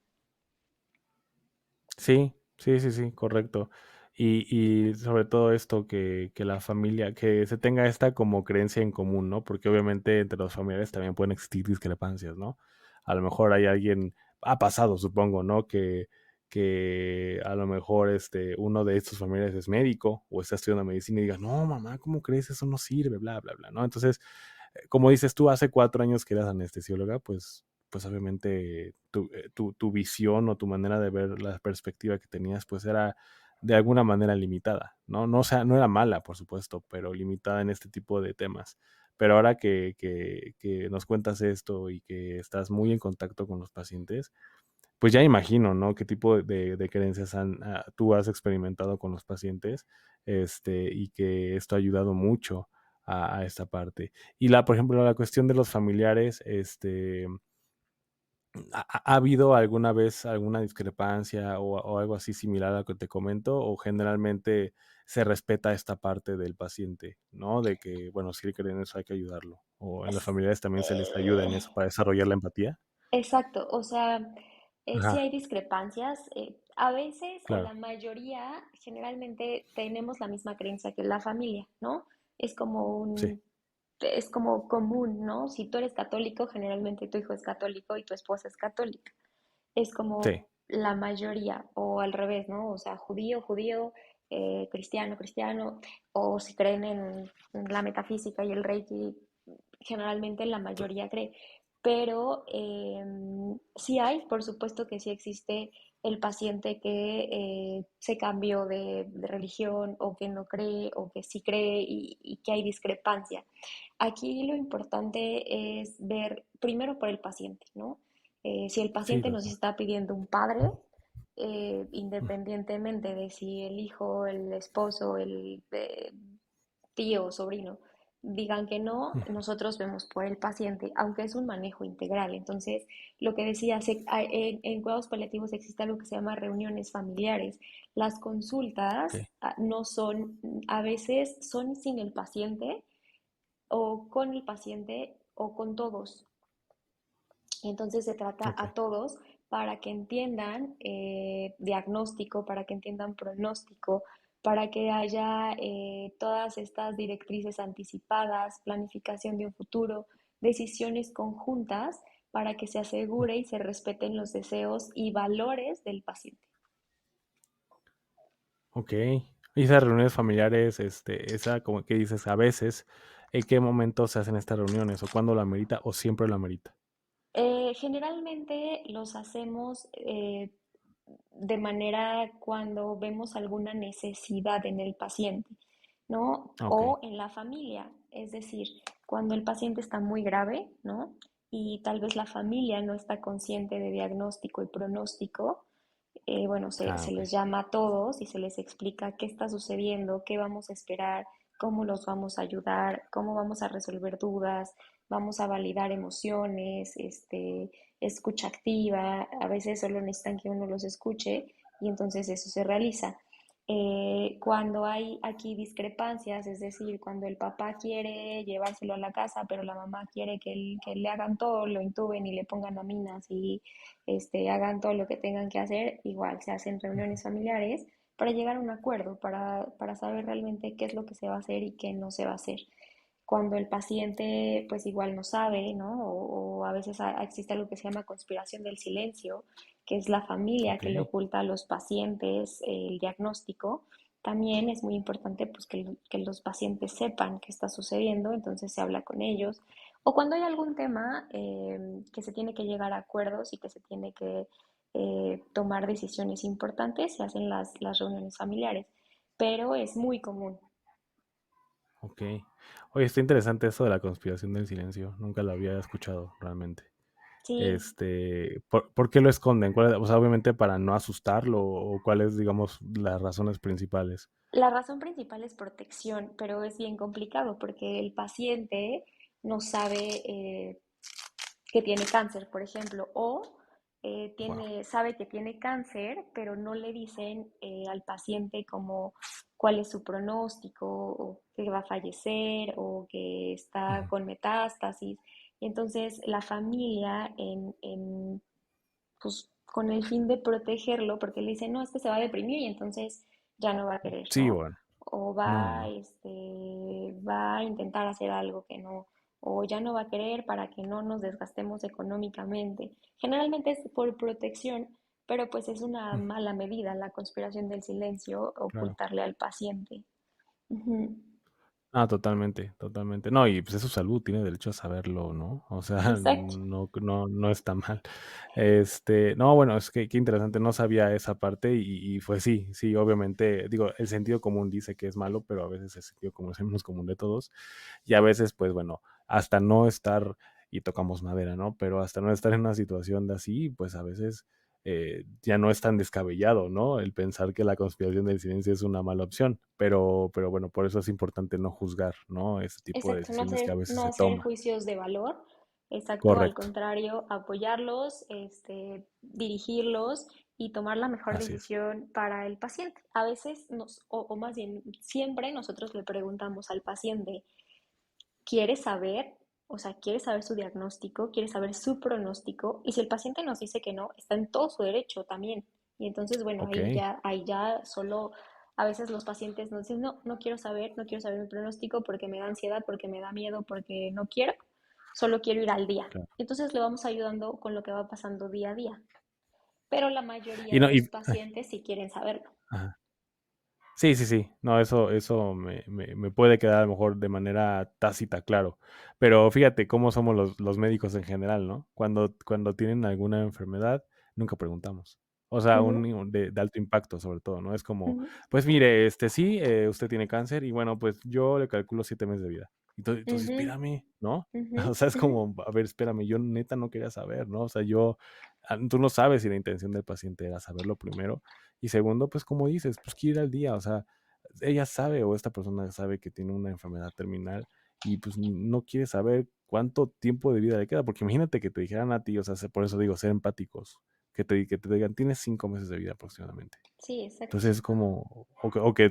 Sí, sí, sí, sí, correcto. Y sobre todo esto que la familia, que se tenga esta como creencia en común, ¿no? Porque obviamente entre los familiares también pueden existir discrepancias, ¿no? A lo mejor hay alguien, ha pasado, supongo, ¿no? Que a lo mejor uno de estos familiares es médico o está estudiando medicina y diga, no, mamá, ¿cómo crees? Eso no sirve, bla, bla, bla, ¿no? Entonces, como dices tú, hace 4 años que eras anestesióloga, pues obviamente tu visión o tu manera de ver la perspectiva que tenías, pues era de alguna manera limitada, ¿no? No, o sea, no era mala, por supuesto, pero limitada en este tipo de temas. Pero ahora que nos cuentas esto y que estás muy en contacto con los pacientes, pues ya imagino, ¿no? Qué tipo de creencias tú has experimentado con los pacientes, y que esto ha ayudado mucho a esta parte. Y por ejemplo, la cuestión de los familiares, ¿ha habido alguna vez alguna discrepancia o algo así similar a lo que te comento? ¿O generalmente se respeta esta parte del paciente, ¿no? De que, bueno, si él cree en eso hay que ayudarlo. ¿O en las Es- familiares también se les ayuda en eso para desarrollar la empatía? exacto, o sea, sí hay Ajá, discrepancias. A veces o la claro, mayoría generalmente tenemos la misma creencia que la familia, ¿no? Es como sí, es como común, ¿no? Si tú eres católico, generalmente tu hijo es católico y tu esposa es católica. Es sí, como la mayoría, o al revés, ¿no? O sea, judío, judío, cristiano, cristiano, o si creen en la metafísica y el reiki, generalmente la mayoría cree. Pero sí hay, por supuesto que sí existe el paciente que se cambió de religión o que no cree o que sí cree y que hay discrepancia. Aquí lo importante es ver primero por el paciente, ¿no? Si el sí, paciente nos total. está pidiendo un padre, independientemente de si el hijo, el esposo, el tío o sobrino digan que no, nosotros vemos por el paciente, aunque es un manejo integral. Entonces, lo que decía, en cuidados paliativos existe algo que se llama reuniones familiares. Las consultas Okey, no son, a veces son sin el paciente o con el paciente o con todos. Entonces se trata okey, a todos para que entiendan diagnóstico, para que entiendan pronóstico, para que haya todas estas directrices anticipadas, planificación de un futuro, decisiones conjuntas para que se asegure y se respeten los deseos y valores del paciente. okey. Y esas reuniones familiares, esa como que dices, a veces, ¿en qué momento se hacen estas reuniones? ¿O cuándo lo amerita, o siempre lo amerita? Generalmente los hacemos de manera cuando vemos alguna necesidad en el paciente, ¿no? Ok, O en la familia, es decir, cuando el paciente está muy grave, ¿no? Y tal vez la familia no está consciente de diagnóstico y pronóstico, bueno, se ok. les llama a todos y se les explica qué está sucediendo, qué vamos a esperar, cómo los vamos a ayudar, cómo vamos a resolver dudas, vamos a validar emociones, escucha activa, a veces solo necesitan que uno los escuche y entonces eso se realiza. Cuando hay aquí discrepancias, es decir, cuando el papá quiere llevárselo a la casa, pero la mamá quiere que le hagan todo, lo intuben y le pongan aminas y hagan todo lo que tengan que hacer, igual se hacen reuniones familiares para llegar a un acuerdo, para saber realmente qué es lo que se va a hacer y qué no se va a hacer. Cuando el paciente pues igual no sabe, ¿no? O a veces existe algo que se llama conspiración del silencio, que es la familia Ok. que le oculta a los pacientes el diagnóstico. También es muy importante pues que los pacientes sepan qué está sucediendo, entonces se habla con ellos. O cuando hay algún tema que se tiene que llegar a acuerdos y que se tiene que tomar decisiones importantes, se hacen las reuniones familiares, pero es muy común. Ok. Oye, está interesante eso de la conspiración del silencio. Nunca lo había escuchado realmente. Sí, ¿Por qué lo esconden? O sea, obviamente para no asustarlo o cuáles, digamos, las razones principales. la razón principal es protección, pero es bien complicado porque el paciente no sabe que tiene cáncer, por ejemplo, o Wow. sabe que tiene cáncer, pero no le dicen al paciente como cuál es su pronóstico, o que va a fallecer, o que está con metástasis. Y entonces la familia, pues, con el fin de protegerlo, porque le dicen, no, es que se va a deprimir y entonces ya no va a querer, Sí, ¿no? bueno. O No, no. va a intentar hacer algo que no, o ya no va a querer para que no nos desgastemos económicamente. Generalmente es por protección, pero pues es una Mm, mala medida la conspiración del silencio, claro. ocultarle al paciente. Ujú. Ah, totalmente, totalmente. No, y pues es su salud, tiene derecho a saberlo, ¿no? O sea, Exacto. no está mal. No, bueno, es que qué interesante, no sabía esa parte y pues sí, sí, obviamente, digo, el sentido común dice que es malo, pero a veces el sentido común es el menos común de todos. Y a veces, pues bueno, hasta no estar, y tocamos madera, ¿no? Pero hasta no estar en una situación de así, pues a veces ya no es tan descabellado, ¿no? El pensar que la conspiración del silencio es una mala opción, pero bueno, por eso es importante no juzgar, ¿no? Ese tipo de Exacto, decisiones que a veces no se hacer toman. juicios de valor, exacto, al Correcto, contrario, apoyarlos, dirigirlos y tomar la mejor así es. decisión para el paciente. A veces o más bien, siempre nosotros le preguntamos al paciente, ¿quiere saber? O sea, quiere saber su diagnóstico, quiere saber su pronóstico, y si el paciente nos dice que no, está en todo su derecho también. Y entonces, bueno, Ok, ahí ya solo a veces los pacientes nos dicen, no, no quiero saber mi pronóstico porque me da ansiedad, porque me da miedo, porque no quiero, solo quiero ir al día. claro. Y entonces le vamos ayudando con lo que va pasando día a día. Pero la mayoría Y de no, los ay, pacientes sí quieren saberlo. ajá. Sí, sí, sí. No, eso me puede quedar a lo mejor de manera tácita, claro. Pero fíjate cómo somos los médicos en general, ¿no? Cuando tienen alguna enfermedad, nunca preguntamos. O sea, Ujú, de alto impacto, sobre todo, ¿no? Es como, ujú, pues mire, sí, usted tiene cáncer y bueno, pues yo le calculo 7 meses de vida. Y entonces, ujú, espérame, ¿no? ujú, O sea, es ujú. como, a ver, espérame, yo neta no quería saber, ¿no? O sea, tú no sabes si la intención del paciente era saberlo primero y segundo, pues como dices, pues quiere ir al día, o sea, ella sabe o esta persona sabe que tiene una enfermedad terminal y pues no quiere saber cuánto tiempo de vida le queda, porque imagínate que te dijeran a ti, o sea, por eso digo, ser empáticos, que te digan, tienes 5 meses de vida aproximadamente. Sí, exacto. Entonces es como,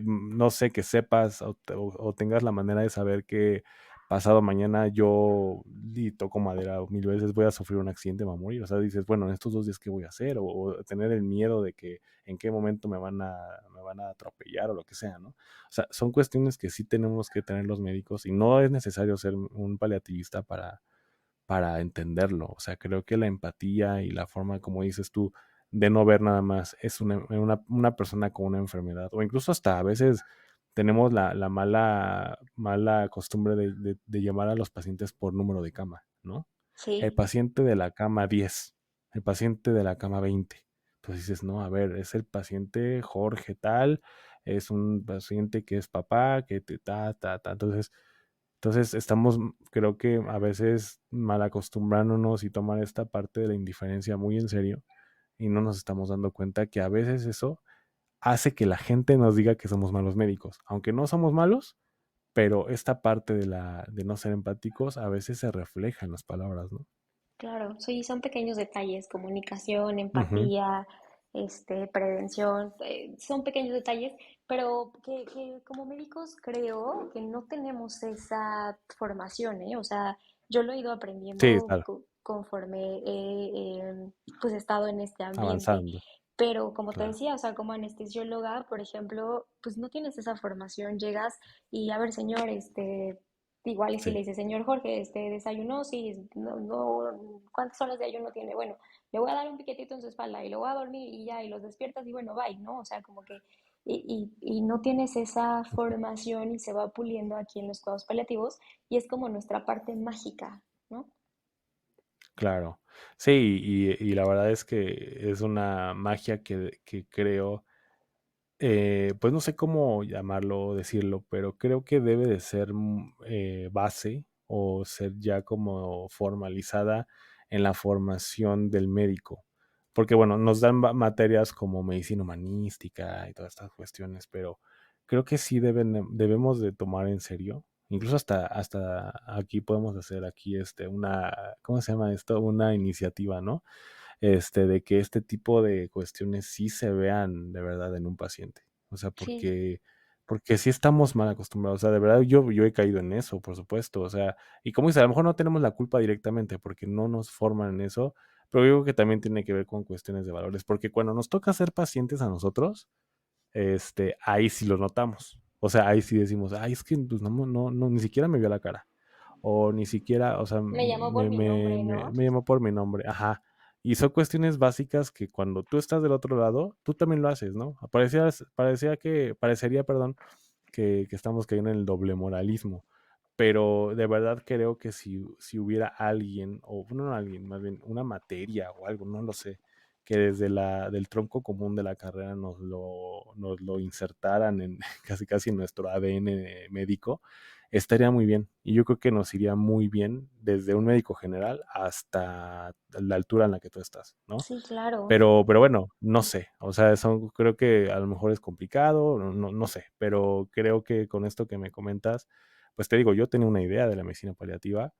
no sé, que sepas o tengas la manera de saber que pasado mañana yo, y toco madera 1000 veces, voy a sufrir un accidente, me voy a morir. O sea, dices, bueno, en estos 2 días, ¿qué voy a hacer? O tener el miedo de que en qué momento me van a atropellar o lo que sea, ¿no? O sea, son cuestiones que sí tenemos que tener los médicos y no es necesario ser un paliativista para entenderlo. O sea, creo que la empatía y la forma, como dices tú, de no ver nada más es una persona con una enfermedad, o incluso hasta a veces tenemos la mala costumbre de llamar a los pacientes por número de cama, ¿no? El Sí, paciente de la cama 10, el paciente de la cama 20. Entonces dices, no, a ver, es el paciente Jorge tal, es un paciente que es papá, que te ta. Entonces estamos, creo que a veces mal acostumbrándonos y tomar esta parte de la indiferencia muy en serio y no nos estamos dando cuenta que a veces eso hace que la gente nos diga que somos malos médicos, aunque no somos malos, pero esta parte de no ser empáticos a veces se refleja en las palabras, ¿no? Claro, sí, son pequeños detalles, comunicación, Ujú. empatía, prevención, son pequeños detalles, pero que como médicos creo que no tenemos esa formación, ¿eh? O sea, yo lo he ido Sí, aprendiendo claro, conforme pues he estado en este ambiente, avanzando, pero como te claro. decía, o sea, como anestesióloga, por ejemplo, pues no tienes esa formación, llegas y a ver, señor, igual y si Sí. le dice, señor Jorge, desayunó, sí, no, no, ¿cuántas horas de ayuno tiene? Bueno, le voy a dar un piquetito en su espalda y lo voy a dormir y ya, y los despiertas y bueno, bye, ¿no? O sea, como que, y no tienes esa Ujú. formación y se va puliendo aquí en los cuidados paliativos y es como nuestra parte mágica, ¿no? Claro. Sí, y la verdad es que es una magia que creo, pues no sé cómo llamarlo o decirlo, pero creo que debe de ser base o ser ya como formalizada en la formación del médico. Porque bueno, nos dan materias como medicina humanística y todas estas cuestiones, pero creo que sí debemos de tomar en serio. Incluso hasta aquí podemos hacer aquí ¿cómo se llama esto? Una iniciativa, ¿no? De que este tipo de cuestiones sí se vean de verdad en un paciente. O sea, Sí, porque sí estamos mal acostumbrados. O sea, de verdad yo he caído en eso, por supuesto. O sea, y como dice, a lo mejor no tenemos la culpa directamente porque no nos forman en eso, pero yo creo que también tiene que ver con cuestiones de valores, porque cuando nos toca ser pacientes a nosotros, ahí sí lo notamos. O sea, ahí sí decimos, ay, es que pues, no, ni siquiera me vio la cara o ni siquiera, o sea, me llamó por mi nombre, ¿no? me llamó por mi nombre, ajá. Y son cuestiones básicas que cuando tú estás del otro lado, tú también lo haces, ¿no? Parecería, perdón, que estamos cayendo en el doble moralismo, pero de verdad creo que si hubiera alguien, o no alguien, más bien una materia o algo, no lo sé, que desde del tronco común de la carrera nos lo insertaran en casi casi en nuestro ADN médico, estaría muy bien. Y yo creo que nos iría muy bien desde un médico general hasta la altura en la que tú estás, ¿no? Sí, claro. Pero bueno, no sé, o sea, creo que a lo mejor es complicado, no sé, pero creo que con esto que me comentas, pues te digo, yo tenía una idea de la medicina paliativa,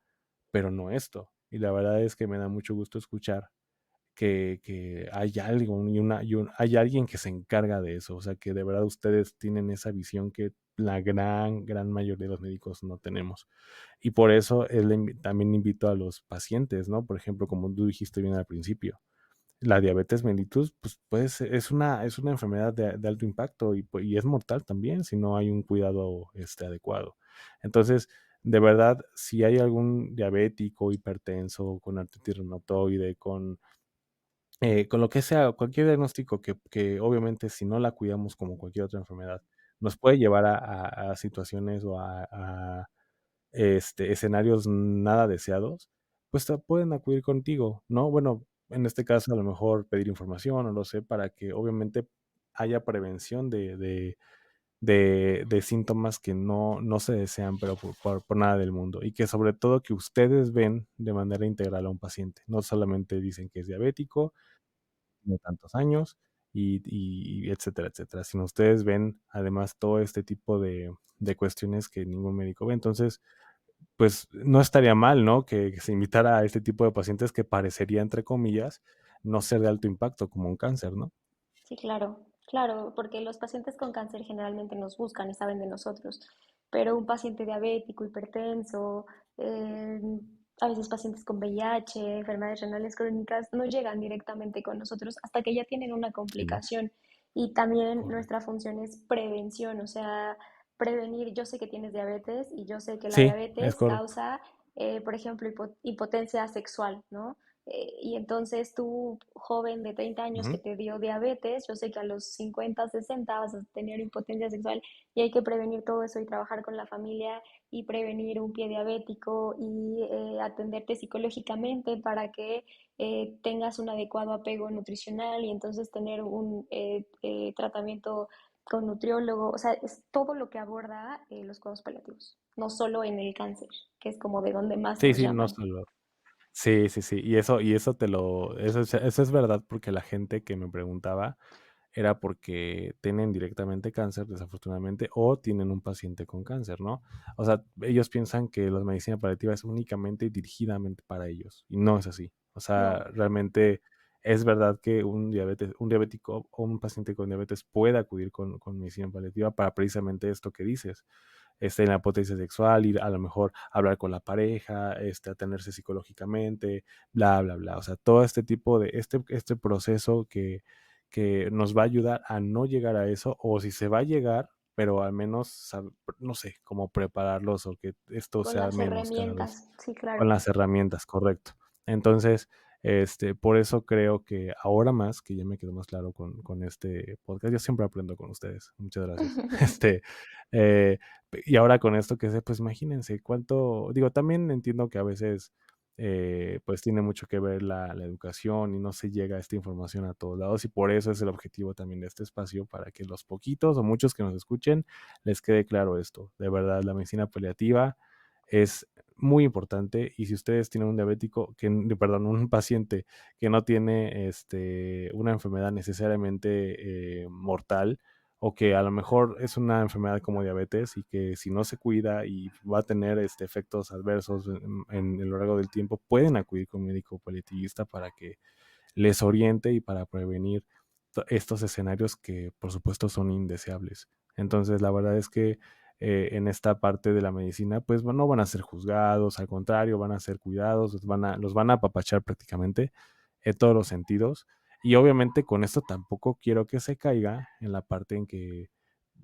pero no esto. Y la verdad es que me da mucho gusto escuchar que hay algo hay alguien que se encarga de eso, o sea, que de verdad ustedes tienen esa visión que la gran mayoría de los médicos no tenemos. Y por eso también invito a los pacientes, ¿no? Por ejemplo, como tú dijiste bien al principio, la diabetes mellitus, pues, es una enfermedad de alto impacto y es mortal también si no hay un cuidado adecuado. Entonces, de verdad, si hay algún diabético, hipertenso, con artritis reumatoide, con lo que sea, cualquier diagnóstico que obviamente si no la cuidamos como cualquier otra enfermedad, nos puede llevar a situaciones o a escenarios nada deseados, pues pueden acudir contigo, ¿no? Bueno, en este caso a lo mejor pedir información, no lo sé, para que obviamente haya prevención de síntomas que no se desean, pero por nada del mundo. Y que sobre todo que ustedes ven de manera integral a un paciente. No solamente dicen que es diabético, tiene tantos años y etcétera, etcétera. Sino ustedes ven además todo este tipo de cuestiones que ningún médico ve. Entonces, pues no estaría mal, ¿no? Que se invitara a este tipo de pacientes que parecería, entre comillas, no ser de alto impacto como un cáncer, ¿no? Sí, claro, claro, porque los pacientes con cáncer generalmente nos buscan y saben de nosotros, pero un paciente diabético, hipertenso, eh, a veces pacientes con VIH, enfermedades renales crónicas, no llegan directamente con nosotros hasta que ya tienen una Sí, complicación. Y también nuestra correcto. función es prevención, o sea, prevenir. Yo sé que tienes diabetes y yo sé que la Sí, es diabetes correcto. causa, por ejemplo, impotencia sexual, ¿no? Y entonces tú, joven de 30 años que Ujú. te dio diabetes, yo sé que a los 50, 60 vas a tener impotencia sexual y hay que prevenir todo eso y trabajar con la familia y prevenir un pie diabético y atenderte psicológicamente para que tengas un adecuado apego nutricional y entonces tener un tratamiento con nutriólogo. O sea, es todo lo que aborda los cuidados paliativos, no solo en el cáncer, que es como de donde más Sí, nos sí, no llaman. solo. Sí, sí, sí. Eso es verdad porque la gente que me preguntaba era porque tienen directamente cáncer, desafortunadamente, o tienen un paciente con cáncer, ¿no? O sea, ellos piensan que la medicina paliativa es únicamente y dirigidamente para ellos, y no es así. O sea, No, realmente es verdad que un diabético o un paciente con diabetes puede acudir con medicina paliativa para precisamente esto que dices, en la potencia sexual, ir a lo mejor a hablar con la pareja, atenerse psicológicamente, bla, bla, bla. O sea, todo este tipo de, este proceso que nos va a ayudar a no llegar a eso, o si se va a llegar, pero al menos, no sé, cómo prepararlos o que esto con sea las menos cada vez. herramientas, sí, Con claro. las herramientas, correcto. Entonces, por eso creo que ahora más, que ya me quedó más claro con este podcast, yo siempre aprendo con ustedes, muchas gracias. Eh, y ahora con esto que sé, pues imagínense cuánto, digo, también entiendo que a veces, pues tiene mucho que ver la educación y no se llega a esta información a todos lados y por eso es el objetivo también de este espacio, para que los poquitos o muchos que nos escuchen les quede claro esto. De verdad, la medicina paliativa es muy importante y si ustedes tienen un diabético, perdón, un paciente que no tiene una enfermedad necesariamente mortal o que a lo mejor es una enfermedad como diabetes y que si no se cuida y va a tener efectos adversos en lo largo del tiempo, pueden acudir con un médico paliativista para que les oriente y para prevenir estos escenarios que por supuesto son indeseables. Entonces, la verdad es que en esta parte de la medicina, pues no van a ser juzgados, al contrario, van a ser cuidados, los van a apapachar prácticamente en todos los sentidos. Y obviamente con esto tampoco quiero que se caiga en la parte en que,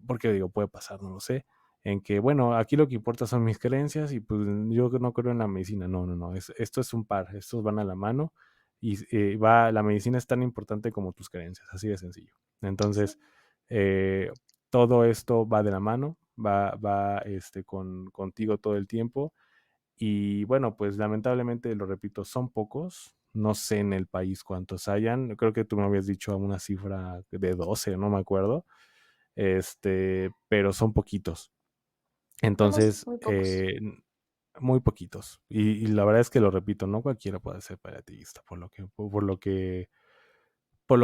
porque digo, puede pasar, no lo sé, en que, bueno, aquí lo que importa son mis creencias y pues yo no creo en la medicina. No, no, no, esto es un par, estos van a la mano y la medicina es tan importante como tus creencias, así de sencillo. Sí, Entonces, eh, todo esto va de la mano, va contigo todo el tiempo. Y bueno, pues lamentablemente, lo repito, son pocos. No sé en el país cuántos hayan. Creo que tú me habías dicho una cifra de 12, no me acuerdo. Pero son poquitos. somos Entonces, muy pocos. muy poquitos. Y la verdad es que lo repito, no cualquiera puede ser paliativista, por lo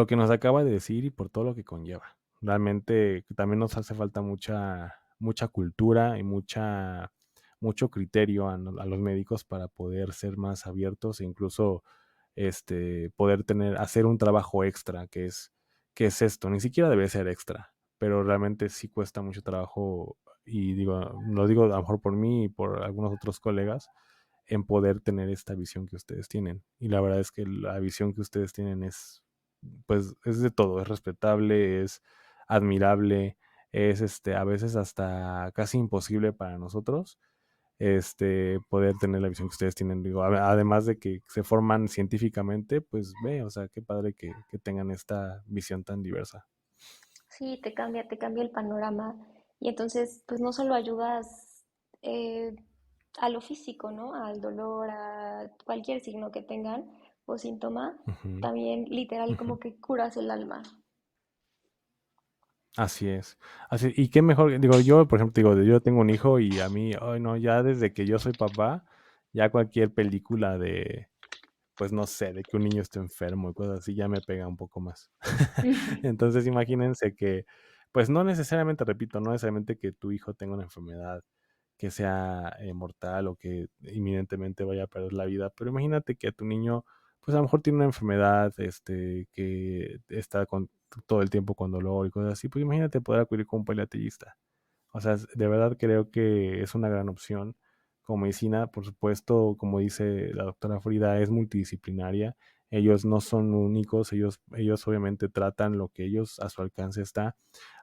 que nos acaba de decir y por todo lo que conlleva. Realmente también nos hace falta mucha cultura y mucho criterio a los médicos para poder ser más abiertos e incluso poder hacer un trabajo extra, que es esto. Ni siquiera debe ser extra, pero realmente sí cuesta mucho trabajo y lo digo a lo mejor por mí y por algunos otros colegas, en poder tener esta visión que ustedes tienen. Y la verdad es que la visión que ustedes tienen pues, es de todo, es respetable, es admirable, es a veces hasta casi imposible para nosotros, poder tener la visión que ustedes tienen. Digo, además de que se forman científicamente, pues o sea, qué padre que tengan esta visión tan diversa. Sí, te cambia el panorama. Y entonces, pues no solo ayudas eh, a lo físico, ¿no? Al dolor, a cualquier signo que tengan o síntoma, Ujú, también literal ujú. como que curas el alma. Así es. Así, y qué mejor, digo, yo, por ejemplo, digo, yo tengo un hijo y a mí, ay, no, ya desde que yo soy papá, ya cualquier película pues no sé, de que un niño esté enfermo y cosas así, ya me pega un poco más. Entonces, imagínense que, pues no necesariamente, repito, no necesariamente que tu hijo tenga una enfermedad que sea mortal o que inminentemente vaya a perder la vida, pero imagínate que a tu niño, pues a lo mejor tiene una enfermedad, que está todo el tiempo con dolor y cosas así, pues imagínate poder acudir con un paliativista. O sea, de verdad creo que es una gran opción como medicina. Por supuesto, como dice la doctora Frida, es multidisciplinaria. Ellos no son únicos, ellos obviamente tratan lo que ellos a su alcance está.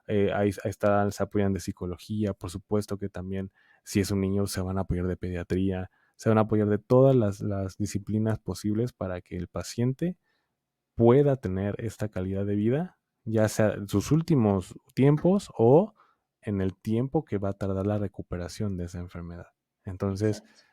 Ahí está, se apoyan de psicología, por supuesto que también si es un niño se van a apoyar de pediatría, se van a apoyar de todas las disciplinas posibles para que el paciente pueda tener esta calidad de vida, ya sea en sus últimos tiempos o en el tiempo que va a tardar la recuperación de esa enfermedad. Entonces, Exacto.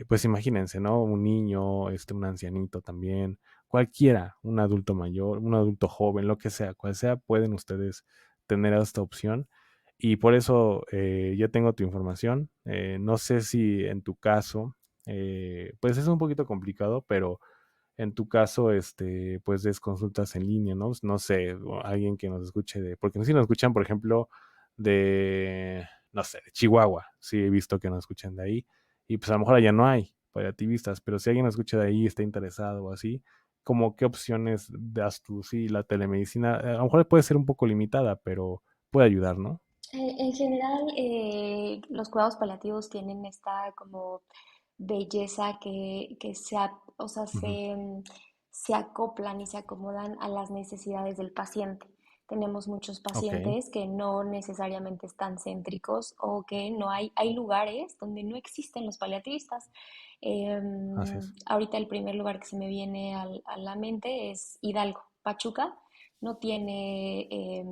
pues imagínense, ¿no? Un niño, un ancianito también, cualquiera, un adulto mayor, un adulto joven, lo que sea, cual sea, pueden ustedes tener esta opción. Y por eso ya tengo tu información. No sé si en tu caso, pues es un poquito complicado, pero en tu caso, pues des consultas en línea, ¿no? No sé, o alguien que nos escuche porque si nos escuchan, por ejemplo, no sé, de Chihuahua, sí he visto que nos escuchan de ahí, y pues a lo mejor allá no hay paliativistas, pero si alguien nos escucha de ahí y está interesado o así, como qué opciones das tú, sí, la telemedicina, a lo mejor puede ser un poco limitada, pero puede ayudar, ¿no? En general, los cuidados paliativos tienen esta como belleza que o sea, Ujú. se acoplan y se acomodan a las necesidades del paciente. Tenemos muchos Ok, pacientes que no necesariamente están céntricos o que no hay lugares donde no existen los paliativistas. así es, Ahorita el primer lugar que se me viene a la mente es Hidalgo. Pachuca no tiene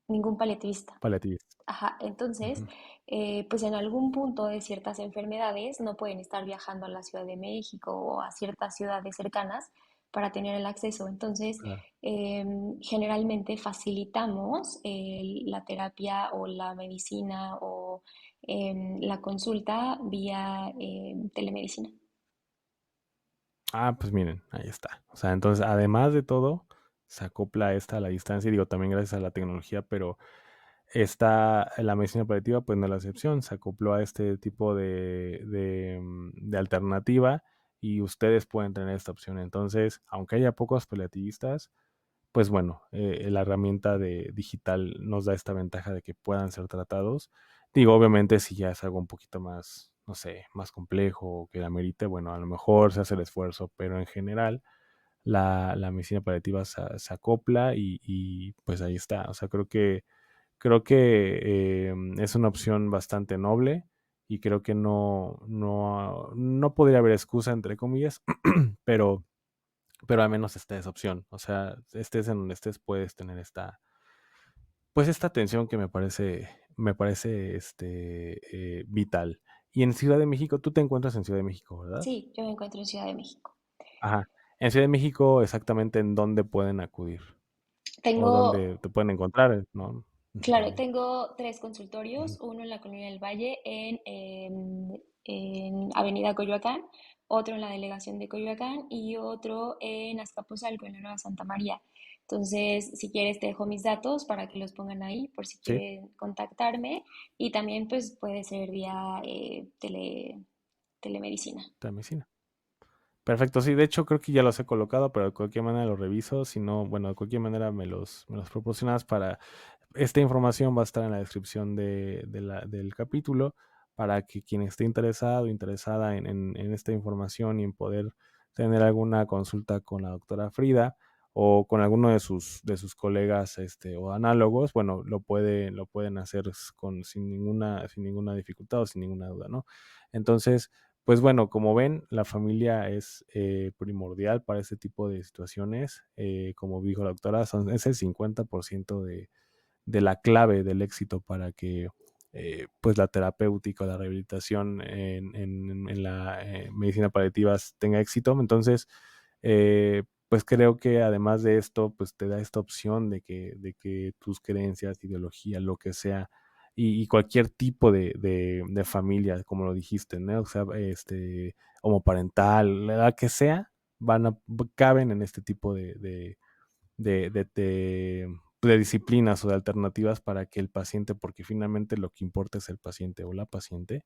ningún paliativista. paliativista. Ajá, entonces, Ujú, pues en algún punto de ciertas enfermedades no pueden estar viajando a la Ciudad de México o a ciertas ciudades cercanas para tener el acceso. Entonces, claro. generalmente facilitamos la terapia o la medicina o la consulta vía telemedicina. Ah, pues miren, ahí está. O sea, entonces, además de todo, se acopla esta a la distancia, y digo, también gracias a la tecnología, pero está la medicina paliativa, pues no es la excepción, se acopló a este tipo de alternativa y ustedes pueden tener esta opción. Entonces, aunque haya pocos paliativistas, pues bueno, la herramienta de digital nos da esta ventaja de que puedan ser tratados. Digo, obviamente si ya es algo un poquito más, no sé, más complejo o que la merite, bueno, a lo mejor se hace el esfuerzo, pero en general la medicina paliativa se acopla y pues ahí está. O sea, creo que es una opción bastante noble y creo que no podría haber excusa, entre comillas, pero al menos está esa opción. O sea, estés en donde estés, puedes tener pues esta atención que me parece vital. Y en Ciudad de México, tú te encuentras en Ciudad de México, ¿verdad? Sí, yo me encuentro en Ciudad de México. Ajá. En Ciudad de México, exactamente en dónde pueden acudir o Tengo dónde te pueden encontrar, ¿no? Ujú, Claro, también. tengo tres Ujú. consultorios, uno en la Colonia del Valle, en Avenida Coyoacán, otro en la delegación de Coyoacán y otro en Azcapotzalco, en la Nueva Santa María. Entonces, si quieres, te dejo mis datos para que los pongan ahí por si Sí, quieren contactarme y también pues puede ser vía telemedicina. medicina. Perfecto, sí, de hecho creo que ya los he colocado, pero de cualquier manera los reviso, si no, bueno, de cualquier manera me los proporcionas para. Esta información va a estar en la descripción del capítulo para que quien esté interesado, interesada en esta información y en poder tener alguna consulta con la doctora Frida o con alguno de sus colegas o análogos, bueno, lo pueden hacer sin ninguna dificultad o sin ninguna duda, ¿no? Entonces, pues bueno, como ven, la familia es primordial para este tipo de situaciones. Como dijo la doctora, es el 50% de la clave del éxito para que pues la terapéutica o la rehabilitación en la medicina paliativa tenga éxito. Entonces, pues creo que además de esto, pues te da esta opción de que tus creencias, ideología, lo que sea, y cualquier tipo de familia, como lo dijiste, ¿no? O sea, homoparental, la que sea, caben en este tipo de, de, de, de disciplinas o de alternativas para que el paciente, porque finalmente lo que importa es el paciente o la paciente,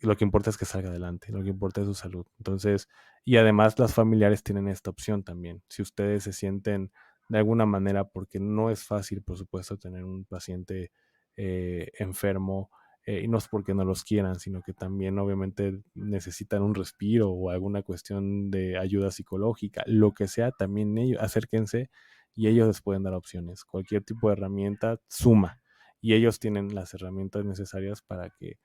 lo que importa es que salga adelante, lo que importa es su salud. Entonces, y además las familiares tienen esta opción también. Si ustedes se sienten de alguna manera, porque no es fácil, por supuesto, tener un paciente enfermo, y no es porque no los quieran, sino que también obviamente necesitan un respiro o alguna cuestión de ayuda psicológica, lo que sea, también ellos acérquense y ellos les pueden dar opciones. Cualquier tipo de herramienta suma y ellos tienen las herramientas necesarias para que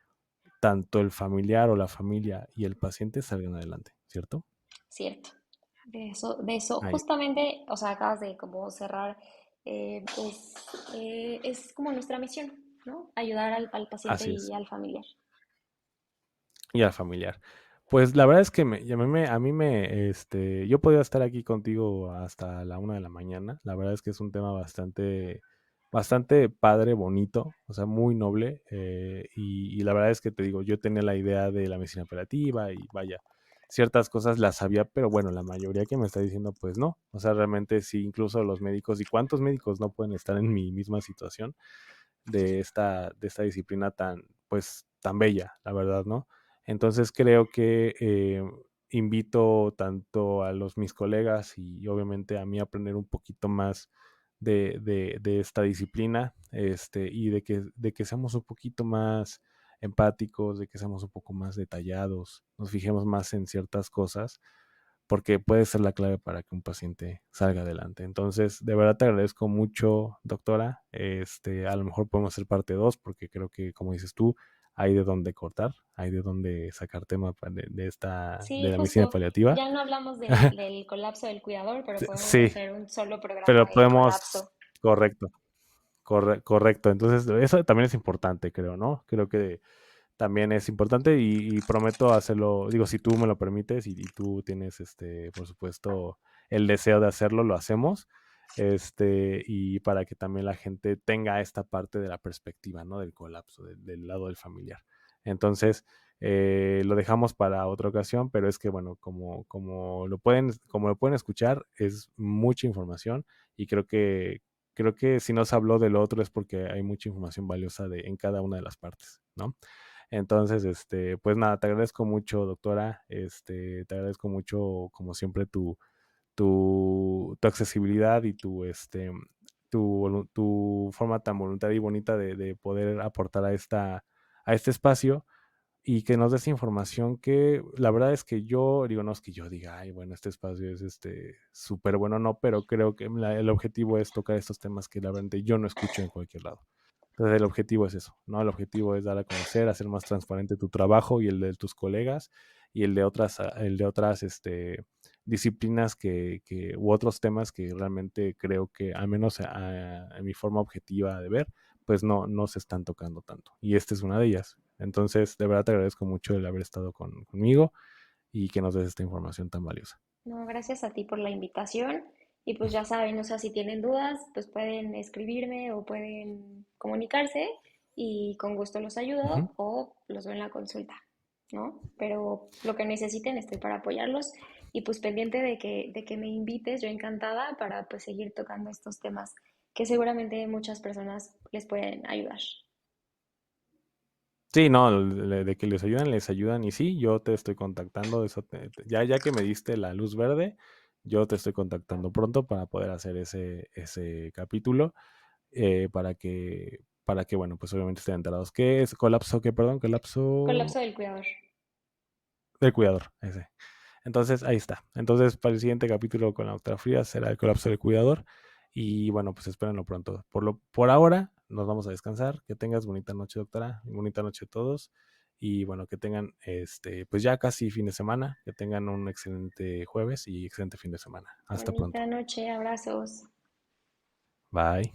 tanto el familiar o la familia y el paciente salgan adelante, ¿cierto? Cierto. De eso, Ahí, justamente, o sea, acabas de como cerrar, es como nuestra misión, ¿no? Ayudar al paciente así y es. al familiar. Y al familiar. Pues la verdad es que yo podría estar aquí contigo hasta la 1 de la mañana. La verdad es que es un tema bastante padre, bonito, o sea, muy noble. Y la verdad es que te digo, yo tenía la idea de la medicina operativa y vaya, ciertas cosas las sabía, pero bueno, la mayoría que me está diciendo, pues no. O sea, realmente sí, incluso los médicos, ¿y cuántos médicos no pueden estar en mi misma situación de esta disciplina tan, pues, tan bella, la verdad, ¿no? Entonces creo que invito tanto a mis colegas y obviamente a mí a aprender un poquito más de esta disciplina, y de que seamos un poquito más empáticos, de que seamos un poco más detallados, nos fijemos más en ciertas cosas, porque puede ser la clave para que un paciente salga adelante. Entonces, de verdad te agradezco mucho, doctora. A lo mejor podemos hacer parte 2 porque creo que, como dices tú, hay de dónde cortar, hay de dónde sacar tema de Sí, la medicina justo. paliativa. Ya no hablamos del colapso del cuidador, pero podemos Sí, hacer un solo programa pero del podemos, colapso. correcto, correcto. Entonces, eso también es importante, creo, ¿no? Creo que también es importante y prometo hacerlo, digo, si tú me lo permites y tú tienes, por supuesto, el deseo de hacerlo, lo hacemos, y para que también la gente tenga esta parte de la perspectiva, ¿no? Del colapso, del lado del familiar. Entonces, lo dejamos para otra ocasión, pero es que, bueno, como lo pueden escuchar, es mucha información y creo que si no se habló del otro es porque hay mucha información valiosa en cada una de las partes, ¿no? Entonces, pues nada, te agradezco mucho, doctora. Te agradezco mucho, como siempre, tu accesibilidad y tu forma tan voluntaria y bonita de poder aportar a este espacio y que nos des información que la verdad es que yo digo, no es que yo diga, ay, bueno, este espacio es súper bueno, no, pero creo que el objetivo es tocar estos temas que la verdad yo no escucho en cualquier lado. Entonces el objetivo es eso, ¿no? El objetivo es dar a conocer, hacer más transparente tu trabajo y el de tus colegas y el de otras disciplinas u otros temas que realmente creo que, al menos en mi forma objetiva de ver, pues no se están tocando tanto. Y esta es una de ellas. Entonces, de verdad te agradezco mucho el haber estado conmigo y que nos des esta información tan valiosa. No, gracias a ti por la invitación. Y pues ya saben, o sea, si tienen dudas, pues pueden escribirme o pueden comunicarse y con gusto los Ujú. ayudo o los veo en la consulta, ¿no? Pero lo que necesiten estoy para apoyarlos y pues pendiente de que me invites, yo encantada para pues seguir tocando estos temas que seguramente muchas personas les pueden ayudar. Sí, no, de que les ayudan. Y sí, yo te estoy contactando. Eso ya que me diste la luz verde, yo te estoy contactando pronto para poder hacer ese capítulo, para que, bueno, pues obviamente estén enterados. ¿Qué es colapso? ¿Qué, perdón? Colapso Colapso del cuidador. del cuidador, ese. Entonces, ahí está. Entonces, para el siguiente capítulo con la doctora Frías será el colapso del cuidador. Y bueno, pues espérenlo pronto. Por ahora, nos vamos a descansar. Que tengas bonita noche, doctora. Y bonita noche a todos. Y bueno, que tengan pues ya casi fin de semana. Que tengan un excelente jueves y excelente fin de semana. Hasta Bonita pronto. noche, abrazos. Bye.